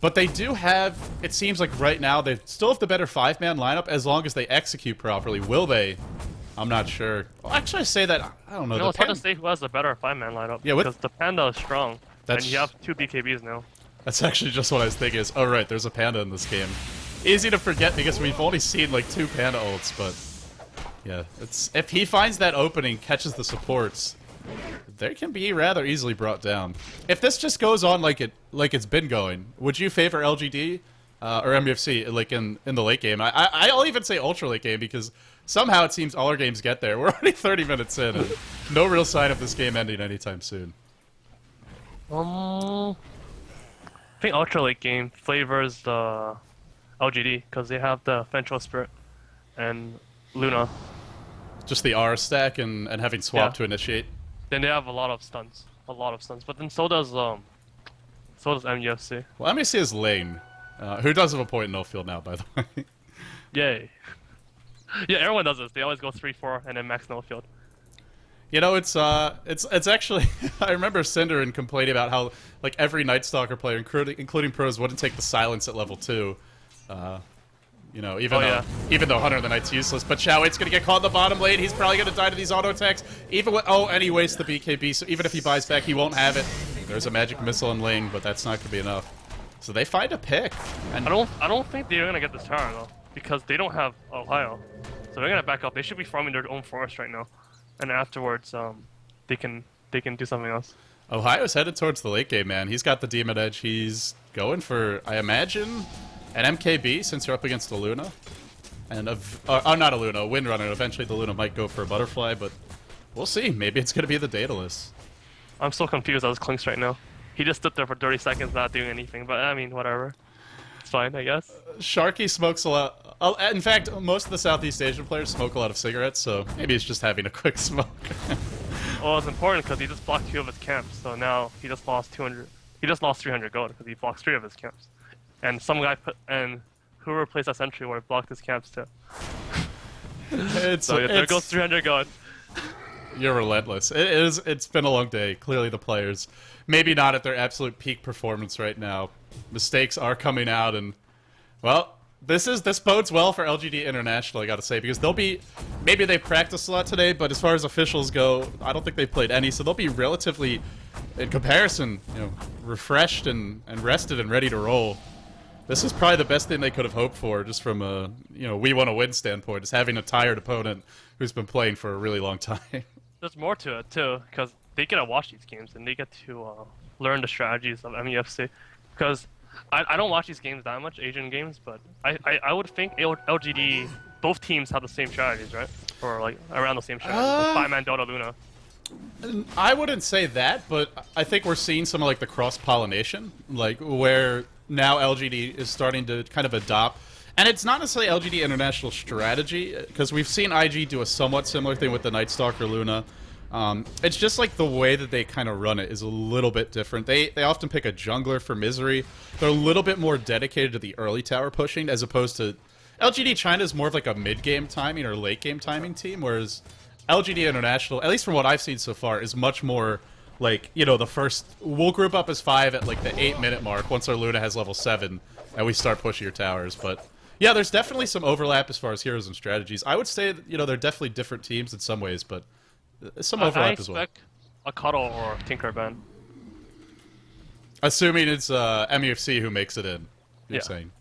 But they do have, it seems like right now, they still have the better 5-man lineup as long as they execute properly. Will they? I'm not sure. Well, actually, I say that, I don't know. No, it's hard to say who has the better 5-man lineup. Yeah, because the Panda is strong, and you have 2 BKBs now. That's actually just what I was thinking is, oh right, there's a Panda in this game. Easy to forget because we've only seen like 2 Panda ults, but yeah, if he finds that opening, catches the supports, they can be rather easily brought down. If this just goes on like it's been going, would you favor LGD or MUFC like in the late game? I'll even say ultra late game because somehow it seems all our games get there. We're already 30 minutes in, and no real sign of this game ending anytime soon. I think ultra late game favors the LGD because they have the Ventral Spirit and Luna. Just the R stack and having swap to initiate. Then they have a lot of stuns, but then so does MUFC. Well, MUFC is lane, who does have a point in no field now, by the way. Yay. Yeah, everyone does this. They always go 3-4 and then max no field. You know, it's actually I remember Cinderin complaining about how like every Night Stalker player, including pros, wouldn't take the silence at level 2. You know, even though Hunter of the Knight's useless, but Xiaoweight's gonna get caught in the bottom lane. He's probably gonna die to these auto attacks. Even with and he wastes the BKB, so even if he buys back, he won't have it. There's a magic missile in lane, but that's not gonna be enough. So they find a pick. And I don't think they're gonna get this tower though, because they don't have Ohio, so they're gonna back up. They should be farming their own forest right now, and afterwards, they can do something else. Ohio's headed towards the late game, man. He's got the Demon Edge. He's going for, I imagine, an MKB since you're up against a Luna. And not a Luna, a Windrunner. Eventually the Luna might go for a Butterfly, but we'll see. Maybe it's going to be the Daedalus. I'm so confused as Clinks right now. He just stood there for 30 seconds not doing anything, but I mean, whatever. It's fine, I guess. Sharky smokes a lot. In fact, most of the Southeast Asian players smoke a lot of cigarettes, so maybe he's just having a quick smoke. Well, it's important because he just blocked 2 of his camps, so now he just lost 200. He just lost 300 gold because he blocked 3 of his camps. And some guy who replaced that sentry would have blocked his camps too. It's, So yeah, there it's goes 300 gone. You're relentless. It is. It's been a long day. Clearly, the players maybe not at their absolute peak performance right now. Mistakes are coming out, and well, this bodes well for LGD International. I got to say, because maybe they practiced a lot today, but as far as officials go, I don't think they played any. So they'll be relatively, in comparison, refreshed and rested and ready to roll. This is probably the best thing they could have hoped for, just from a we want to win standpoint, is having a tired opponent who's been playing for a really long time. There's more to it too, because they get to watch these games and they get to learn the strategies of MUFC. Because I don't watch these games that much, Asian games, but I would think LGD, both teams have the same strategies, right? Or like around the same strategies, like 5-man Dota Luna. I wouldn't say that, but I think we're seeing some of like the cross-pollination, like where now LGD is starting to kind of adopt. And it's not necessarily LGD International strategy, because we've seen IG do a somewhat similar thing with the Night Stalker Luna. It's just like the way that they kind of run it is a little bit different. They often pick a jungler for Misery. They're a little bit more dedicated to the early tower pushing, as opposed to LGD China is more of like a mid-game timing or late-game timing team, whereas LGD International, at least from what I've seen so far, is much more like, the first... We'll group up as 5 at like the 8-minute mark once our Luna has level 7, and we start pushing your towers, but... Yeah, there's definitely some overlap as far as heroes and strategies. I would say that, they're definitely different teams in some ways, but some overlap as well. I expect a Cuddle or a Tinkerbell. Assuming it's MUFC who makes it in, you're Yeah. saying.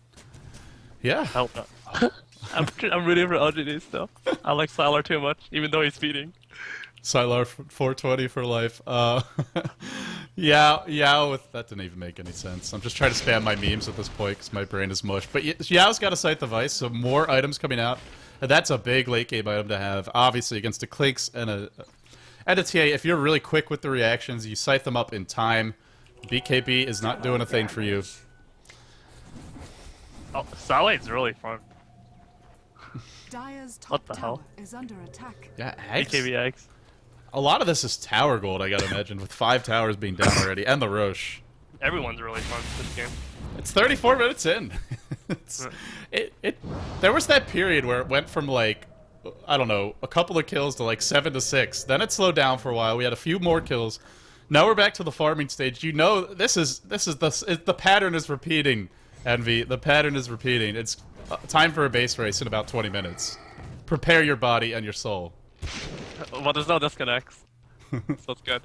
Yeah. I hope not. I'm rooting for LGD still. I like Sylar too much, even though he's feeding. Sylar 420 for life. Yeah, that didn't even make any sense. I'm just trying to spam my memes at this point because my brain is mush. But Yao's got to cite the Vice, so more items coming out. And that's a big late game item to have, obviously, against a Clinks and a TA. If you're really quick with the reactions, you cite them up in time. BKB is not doing a thing for you. Oh, Sylar's really fun. Dire's top What the tower hell? is under attack. Yeah, X. BKBX. A lot of this is tower gold, I gotta imagine, with 5 towers being down already, and the Roche. Everyone's really fun this game. It's 34 minutes in. There was that period where it went from like, I don't know, a couple of kills to like 7 to 6. Then it slowed down for a while. We had a few more kills. Now we're back to the farming stage. The pattern is repeating, Envy. The pattern is repeating. It's time for a base race in about 20 minutes. Prepare your body and your soul. Well, there's no disconnects, so it's good.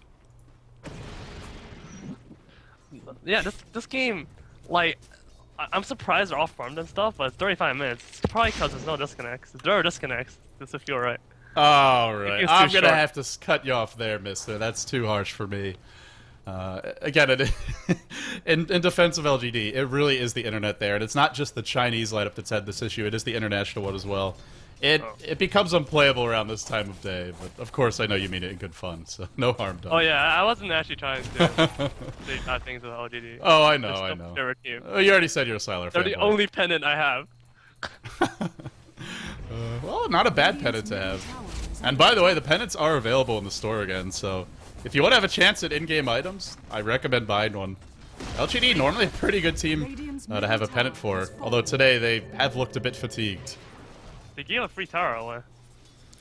Yeah, this game, like, I'm surprised they're all farmed and stuff, but it's 35 minutes. It's probably because there's no disconnects. If there are disconnects, this would feel right. Alright, I'm gonna short. have to cut you off there, mister. That's too harsh for me. Again, in defense of LGD, it really is the internet there, and it's not just the Chinese lineup that's had this issue, it is the international one as well. It becomes unplayable around this time of day, but of course I know you mean it in good fun, so no harm done. Oh yeah, I wasn't actually trying to say bad things with LGD. Oh, I know, They're I still know. my favorite team. Oh, you already said you're a Sylar They're fan. the only pennant I have. Well, not a bad pennant to have. And by the way, the pennants are available in the store again, so if you want to have a chance at in-game items, I recommend buying one. LGD, normally a pretty good team to have a pennant for, although today they have looked a bit fatigued. They gave a free tower away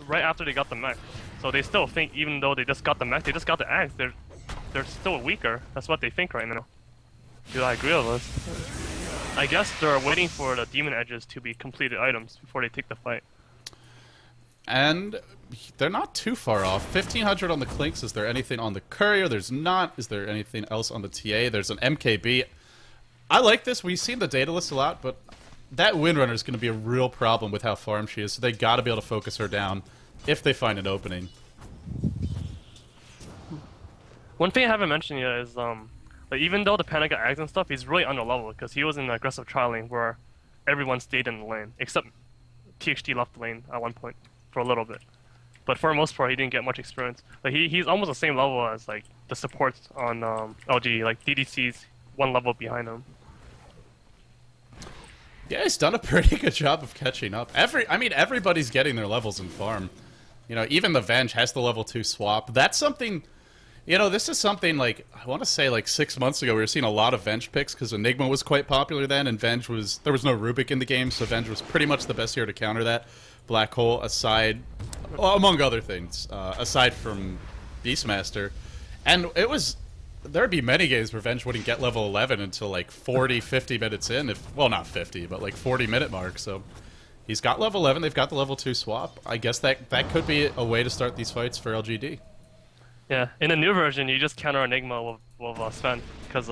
right after they got the mech. So they still think, even though they just got the mech, they just got the axe, they're still weaker. That's what they think right now. Do I agree with this? I guess they're waiting for the demon edges to be completed items before they take the fight. And they're not too far off. 1500 on the Clinks. Is there anything on the Courier? There's not. Is there anything else on the TA? There's an MKB. I like this. We've seen the data list a lot, but that Windrunner is going to be a real problem with how farmed she is, so they got to be able to focus her down if they find an opening. One thing I haven't mentioned yet is, like, even though the Panda got Ags and stuff, he's really underleveled because he was in aggressive trialing where everyone stayed in the lane, except TXT left the lane at one point for a little bit. But for the most part, he didn't get much experience. Like, he's almost the same level as like the supports on LG. Like DDC's one level behind him. Yeah, he's done a pretty good job of catching up. Everybody's getting their levels in farm. Even the Venge has the level 2 swap. That's something, this is something like, I want to say like 6 months ago, we were seeing a lot of Venge picks because Enigma was quite popular then, and there was no Rubik in the game, so Venge was pretty much the best hero to counter that. Black Hole aside, well, among other things, aside from Beastmaster. And it was, there'd be many games where Venge wouldn't get level 11 until like 40, 50 minutes in. Well, not 50, but like 40-minute mark. So he's got level 11. They've got the level 2 swap. I guess that could be a way to start these fights for LGD. Yeah, in the new version, you just counter Enigma with Sven, because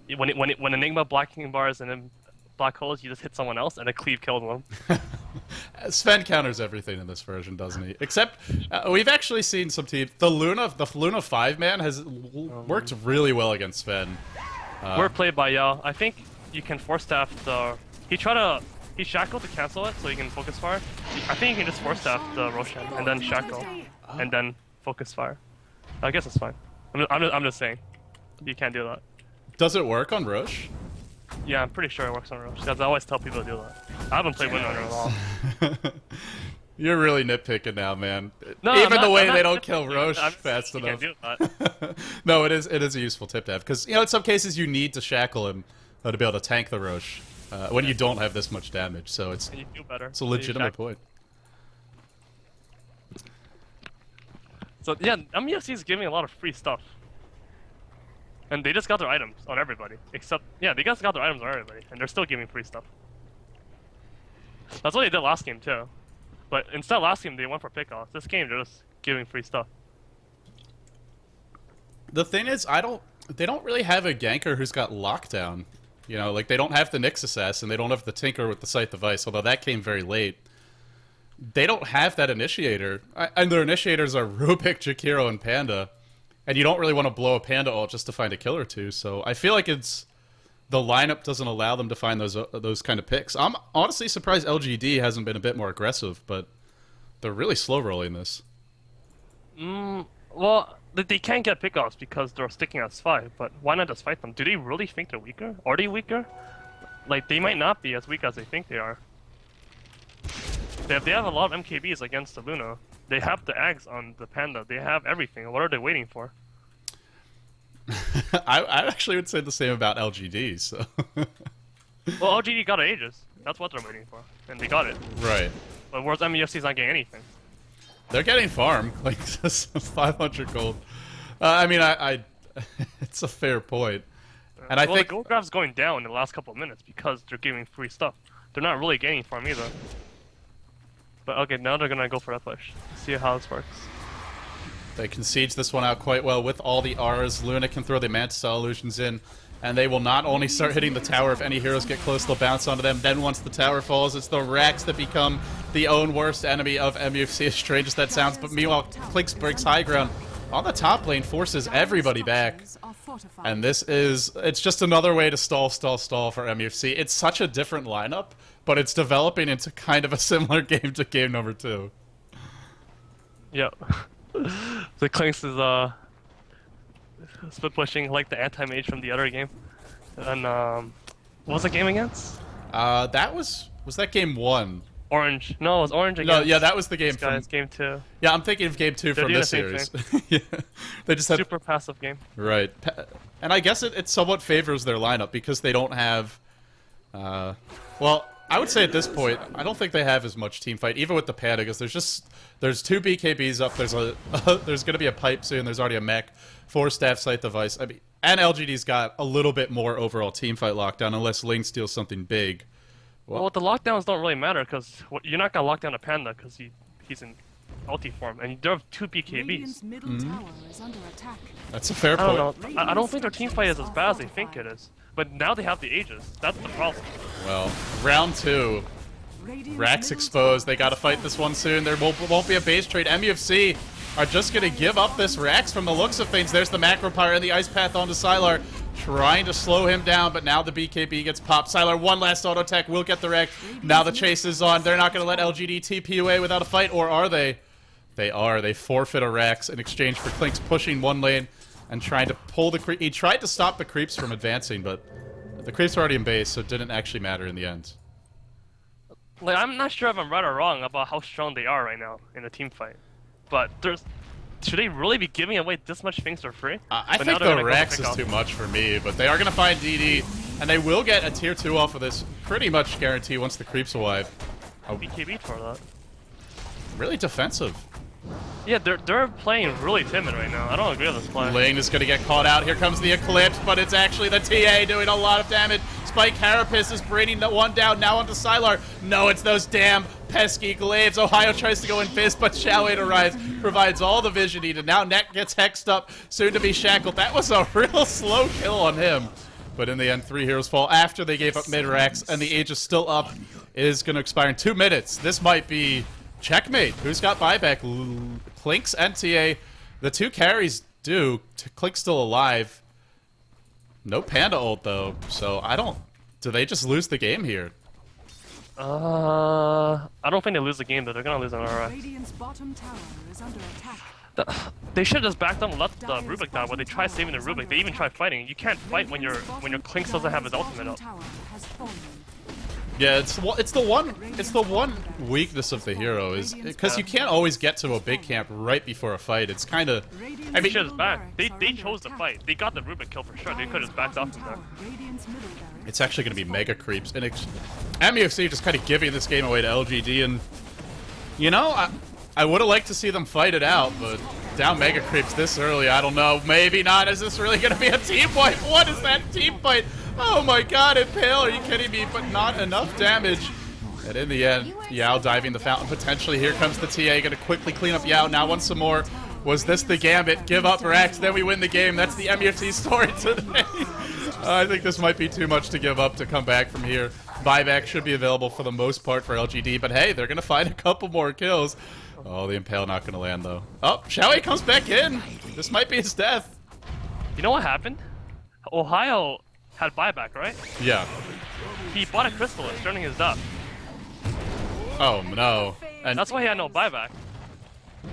when Enigma blocking bars and then black holes, you just hit someone else and a cleave killed them. Sven counters everything in this version, doesn't he? Except we've actually seen some teams. The Luna 5-man has worked really well against Sven. We're played by Yao. I think you can force staff the. He shackled to cancel it so he can focus fire. I think you can just force staff the Roshan and then shackle and then focus fire. I guess it's fine. I'm just saying, you can't do that. Does it work on Roche? Yeah, I'm pretty sure it works on Roche, because I always tell people to do that. I haven't played Windrunner at all. You're really nitpicking now, man. No, Even the way they don't nitpicking. kill Roche fast You enough. can't do that. No, it is a useful tip to have, because in some cases you need to shackle him to be able to tank the Roche when you don't have this much damage. So it's And you feel better. it's a legitimate point. So yeah, MUFC is giving a lot of free stuff. And they just got their items on everybody. Except, yeah, they just got their items on everybody, and they're still giving free stuff. That's what they did last game too. But instead last game they went for pickoffs. This game they're just giving free stuff. The thing is, they don't really have a ganker who's got lockdown. You know, like they don't have the Nyx Assassin, they don't have the Tinker with the Scythe device, although that came very late. They don't have that initiator, and their initiators are Rubik, Jakiro, and Panda. And you don't really want to blow a Panda ult just to find a kill or two, so I feel like the lineup doesn't allow them to find those kind of picks. I'm honestly surprised LGD hasn't been a bit more aggressive, but they're really slow rolling this. Well, they can't get pickoffs because they're sticking as 5, but why not just fight them? Do they really think they're weaker? Are they weaker? Like, they might not be as weak as they think they are. They have a lot of MKBs against the Luna. They have the Ags on the Panda. They have everything. What are they waiting for? I actually would say the same about LGD, so... Well, LGD got Aegis. That's what they're waiting for. And they got it. Right. But whereas MUFC's not getting anything. They're getting farm, like 500 gold. I mean, it's a fair point. And I think the gold grab's going down in the last couple of minutes because they're giving free stuff. They're not really gaining farm either. But okay, now they're gonna go for that push. See how this works. they can siege this one out quite well with all the R's. Luna can throw the Mantis illusions in, and they will not only start hitting the tower if any heroes get close, they'll bounce onto them. Then once the tower falls, it's the Rax that become the own worst enemy of MUFC, as strange as that sounds. But meanwhile, Clinks breaks high ground on the top lane, forces everybody back. And this is, it's just another way to stall for MUFC. It's such a different lineup, but it's developing into kind of a similar game to game number 2. Yep. The Clinks is split pushing like the anti-mage from the other game. And what was the game against? That was that game 1? Orange. No, it was Orange against. No, yeah, that was the game from game 2. Yeah, I'm thinking of game 2 from this series. Yeah. They just had Super passive game. Right. And I guess it somewhat favors their lineup because they don't have well, I would say at this point, I don't think they have as much team fight, even with the Panda, because there's 2 BKBs up, there's going to be a pipe soon, there's already a mech, 4 staff site device, I mean, and LGD's got a little bit more overall team fight lockdown, unless Ling steals something big. Well, the lockdowns don't really matter, because you're not going to lock down a Panda, because he's in ulti form, and there are 2 BKBs. That's a fair I point. don't know. I don't think their team fight is as bad as they think it is. But now they have the Aegis. That's the problem. Well, round 2. Rax exposed. They gotta fight this one soon. There won't be a base trade. MUFC are just gonna give up this Rax from the looks of things. There's the Macro Pyre and the Ice Path onto Sylar, trying to slow him down, but now the BKB gets popped. Sylar, one last auto attack, will get the wreck. Now the chase is on. They're not gonna let LGD TP away without a fight, or are they? They are. They forfeit a Rax in exchange for Clinks pushing one lane and trying to pull the creep. He tried to stop the creeps from advancing, but the creeps were already in base, so it didn't actually matter in the end. Like, I'm not sure if I'm right or wrong about how strong they are right now in the team fight. But should they really be giving away this much things for free? I think the Rax is too much for me, but they are going to find DD, and they will get a tier 2 off of this pretty much guarantee once the creeps arrive. Oh. BKB for that. Really defensive. Yeah, they're playing really timid right now. I don't agree with this play. Lane is going to get caught out. Here comes the Eclipse, but it's actually the TA doing a lot of damage. Spike Carapace is bringing the one down now onto Sylar. No, it's those damn pesky glaives. Ohio tries to go in fist, but Xiaowei arrives, provides all the vision needed. Now Net gets hexed up, soon to be shackled. That was a real slow kill on him. But in the end, 3 heroes fall after they gave up mid-racks, and the age is still up. It is going to expire in 2 minutes. This might be checkmate. Who's got buyback? Clinks and TA. The 2 carries do. Clink's still alive. No Panda ult, though, so I don't... Do they just lose the game here? I don't think they lose the game, but they're going to lose an RS. Radiant's bottom tower is under attack. They should have just backed up and let the Rubik die. When they try saving the Rubik, they even try fighting. You can't fight when your Clinks doesn't have his ultimate up. Yeah, it's the one weakness of the hero is because you can't always get to a big camp right before a fight. It's kind of, I mean, should have back. They chose to fight. They got the Rubik kill for sure. They could have backed off from there. it's actually going to be mega creeps. And MUFC just kind of giving this game away to LGD, and you know, I would have liked to see them fight it out, but down mega creeps this early, I don't know. Maybe not. Is this really going to be a team fight? What is that team fight? Oh my god, Impale, are you kidding me? But not enough damage. And in the end, Yao diving the fountain potentially. Here comes the TA, going to quickly clean up Yao. Now once some more. Was this the gambit? Give up Rex, then we win the game. That's the MUFC story today. I think this might be too much to give up to come back from here. Buyback should be available for the most part for LGD, but hey, they're going to find a couple more kills. Oh, the Impale not going to land, though. Oh, Xiaowei comes back in. This might be his death. You know what happened? Ohio had buyback, right? Yeah. He bought a crystal, it's turning his up. Oh, no. And That's why he had no buyback.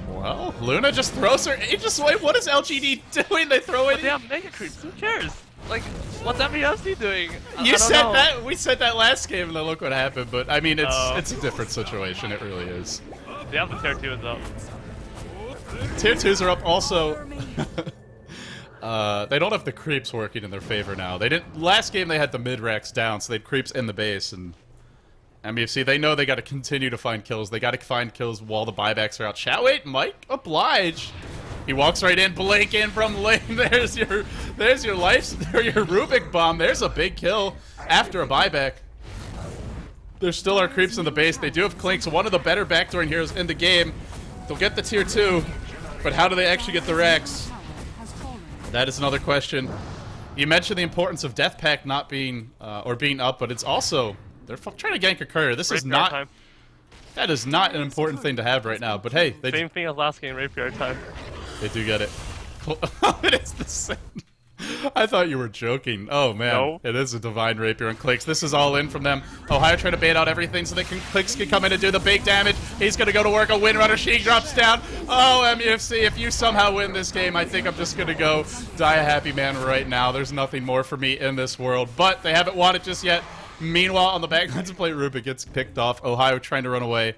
well, Luna just throws her Aegis away. What is LGD doing? They throw But it. they have mega creeps, who cares? Like, what's MUFC doing? I You don't said know. that. We said that last game, and then look what happened. But I mean, Oh. it's a different situation. It really is. They have the tier 2 as well. Tier 2s are up also. They don't have the creeps working in their favor now. They didn't. Last game they had the mid racks down, so they had creeps in the base, and MUFC, they know they got to continue to find kills. They got to find kills while the buybacks are out. Xiaowei might oblige. He walks right in, blink in from lane. There's your life, or your Rubik bomb. There's a big kill after a buyback. There still are creeps in the base. They do have Clinks, one of the better backdooring heroes in the game. They'll get the tier 2, but how do they actually get the Rex? That is another question. You mentioned the importance of Death Pact not being, or being up, but it's also, they're trying to gank a courier. This is Rapier not, time. that is not an important thing to have right now, but hey, Same thing as last game, Rapier time. they do get it. It is the same. I thought you were joking. Oh man, No. It is a divine rapier and Clicks. This is all in from them. Ohio trying to bait out everything so that Clicks can come in and do the big damage. He's gonna go to work. A Windrunner. She drops down. Oh, MUFC, if you somehow win this game, I think I'm just gonna go die a happy man right now. There's nothing more for me in this world. But they haven't won it just yet. Meanwhile, on the backlines of play, Rubik gets picked off. Ohio trying to run away.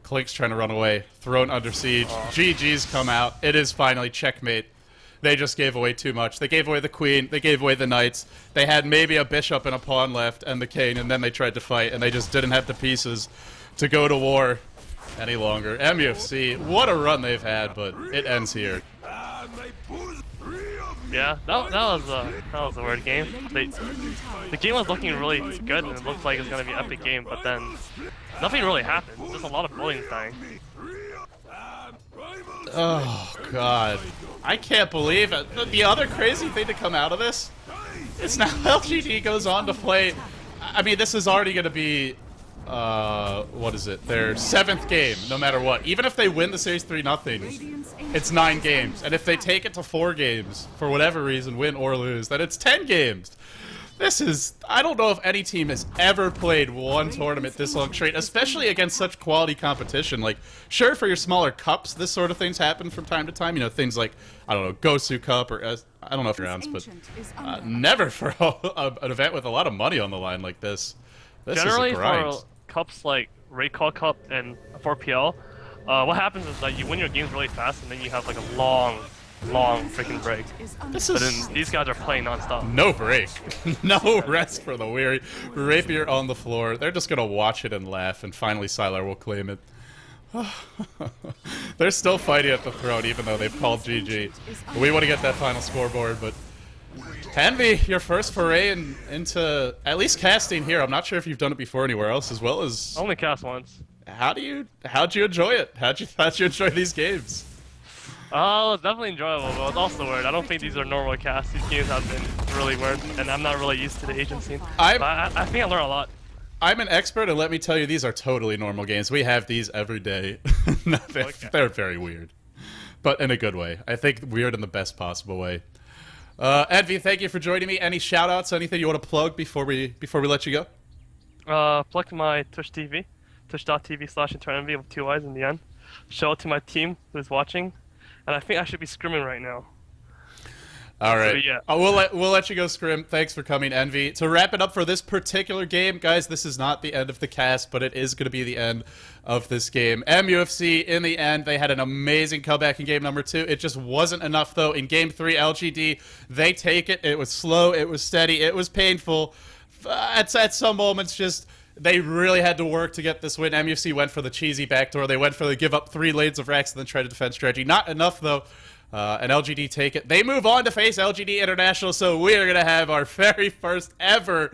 Clicks trying to run away. Thrown under siege. GG's come out. It is finally checkmate. They just gave away too much. They gave away the queen. They gave away the knights. They had maybe a bishop and a pawn left and the king, and then they tried to fight, and they just didn't have the pieces to go to war any longer. MUFC, what a run they've had, but it ends here. Yeah, that was a weird game. The game was looking really good, and it looked like it was gonna be an epic game, but then nothing really happened. Just a lot of buildings dying. Oh, God. I can't believe it. The other crazy thing to come out of this is now LGD goes on to play. I mean, this is already going to be, what is it? Their 7th game, no matter what. Even if they win the series 3-0, it's 9 games. And if they take it to 4 games, for whatever reason, win or lose, then it's 10 games. This is, I don't know if any team has ever played one tournament this long straight, especially against such quality competition. Like, sure, for your smaller cups, this sort of things happen from time to time. You know, things like, I don't know, Gosu Cup, or I don't know if rounds, but never for an event with a lot of money on the line like this. This Generally, is a grind. for cups like Raycall Cup and 4PL, what happens is that you win your games really fast, and then you have like a long long freaking break. This But is then these guys are playing nonstop. no break. No rest for the weary. Rapier on the floor. They're just going to watch it and laugh, and finally Sylar will claim it. They're still fighting at the throne, even though they've called GG. We want to get that final scoreboard, but Envy, your first foray into at least casting here. I'm not sure if you've done it before anywhere else, as well as Only cast once. how'd you enjoy it? How'd you enjoy these games? Oh, it's definitely enjoyable, but it's also weird. I don't think these are normal casts. These games have been really weird, and I'm not really used to the Asian scene. But I think I learned a lot. I'm an expert, and let me tell you, these are totally normal games. We have these every day. They're very weird, but in a good way. I think weird in the best possible way. Envy, thank you for joining me. Any shout-outs, anything you want to plug before we let you go? Plug to my Twitch TV, twitch.tv/EternalEnvy with 2 Y's in the end. Show it to my team who's watching, and I think I should be scrimming right now. All right. So, yeah. We'll let you go, Scrim. Thanks for coming, Envy. To wrap it up for this particular game, guys, this is not the end of the cast, but it is going to be the end of this game. MUFC, in the end, they had an amazing comeback in game number 2. It just wasn't enough, though. In game 3, LGD, they take it. It was slow. It was steady. It was painful. At some moments, just they really had to work to get this win. MUFC went for the cheesy backdoor. They went for the give up 3 lanes of Rex and then try to defend strategy. Not enough, though. And LGD take it. They move on to face LGD International, so we are going to have our very first ever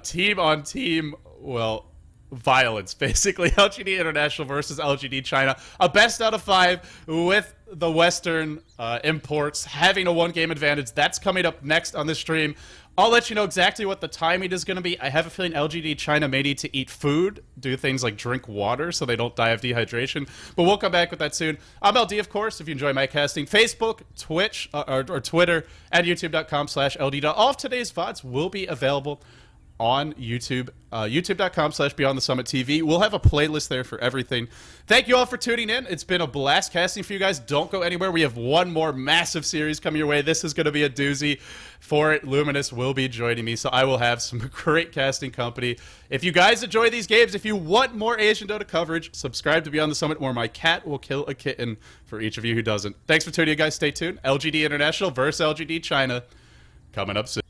team-on-team, well, violence, basically. LGD International versus LGD China. A best out of 5 with the Western imports having a 1-game advantage. That's coming up next on this stream. I'll let you know exactly what the timing is going to be. I have a feeling LGD China may need to eat food, do things like drink water so they don't die of dehydration. But we'll come back with that soon. I'm LD, of course, if you enjoy my casting. Facebook, Twitch, or Twitter, and youtube.com/LD. All of today's VODs will be available on YouTube, youtube.com/BeyondTheSummitTV. We'll have a playlist there for everything. Thank you all for tuning in. It's been a blast casting for you guys. Don't go anywhere. We have one more massive series coming your way. This is going to be a doozy. For it, Luminous will be joining me, so I will have some great casting company. If you guys enjoy these games, if you want more Asian Dota coverage, subscribe to Beyond the Summit, or my cat will kill a kitten for each of you who doesn't. Thanks for tuning in, guys. Stay tuned. LGD International versus LGD China coming up soon.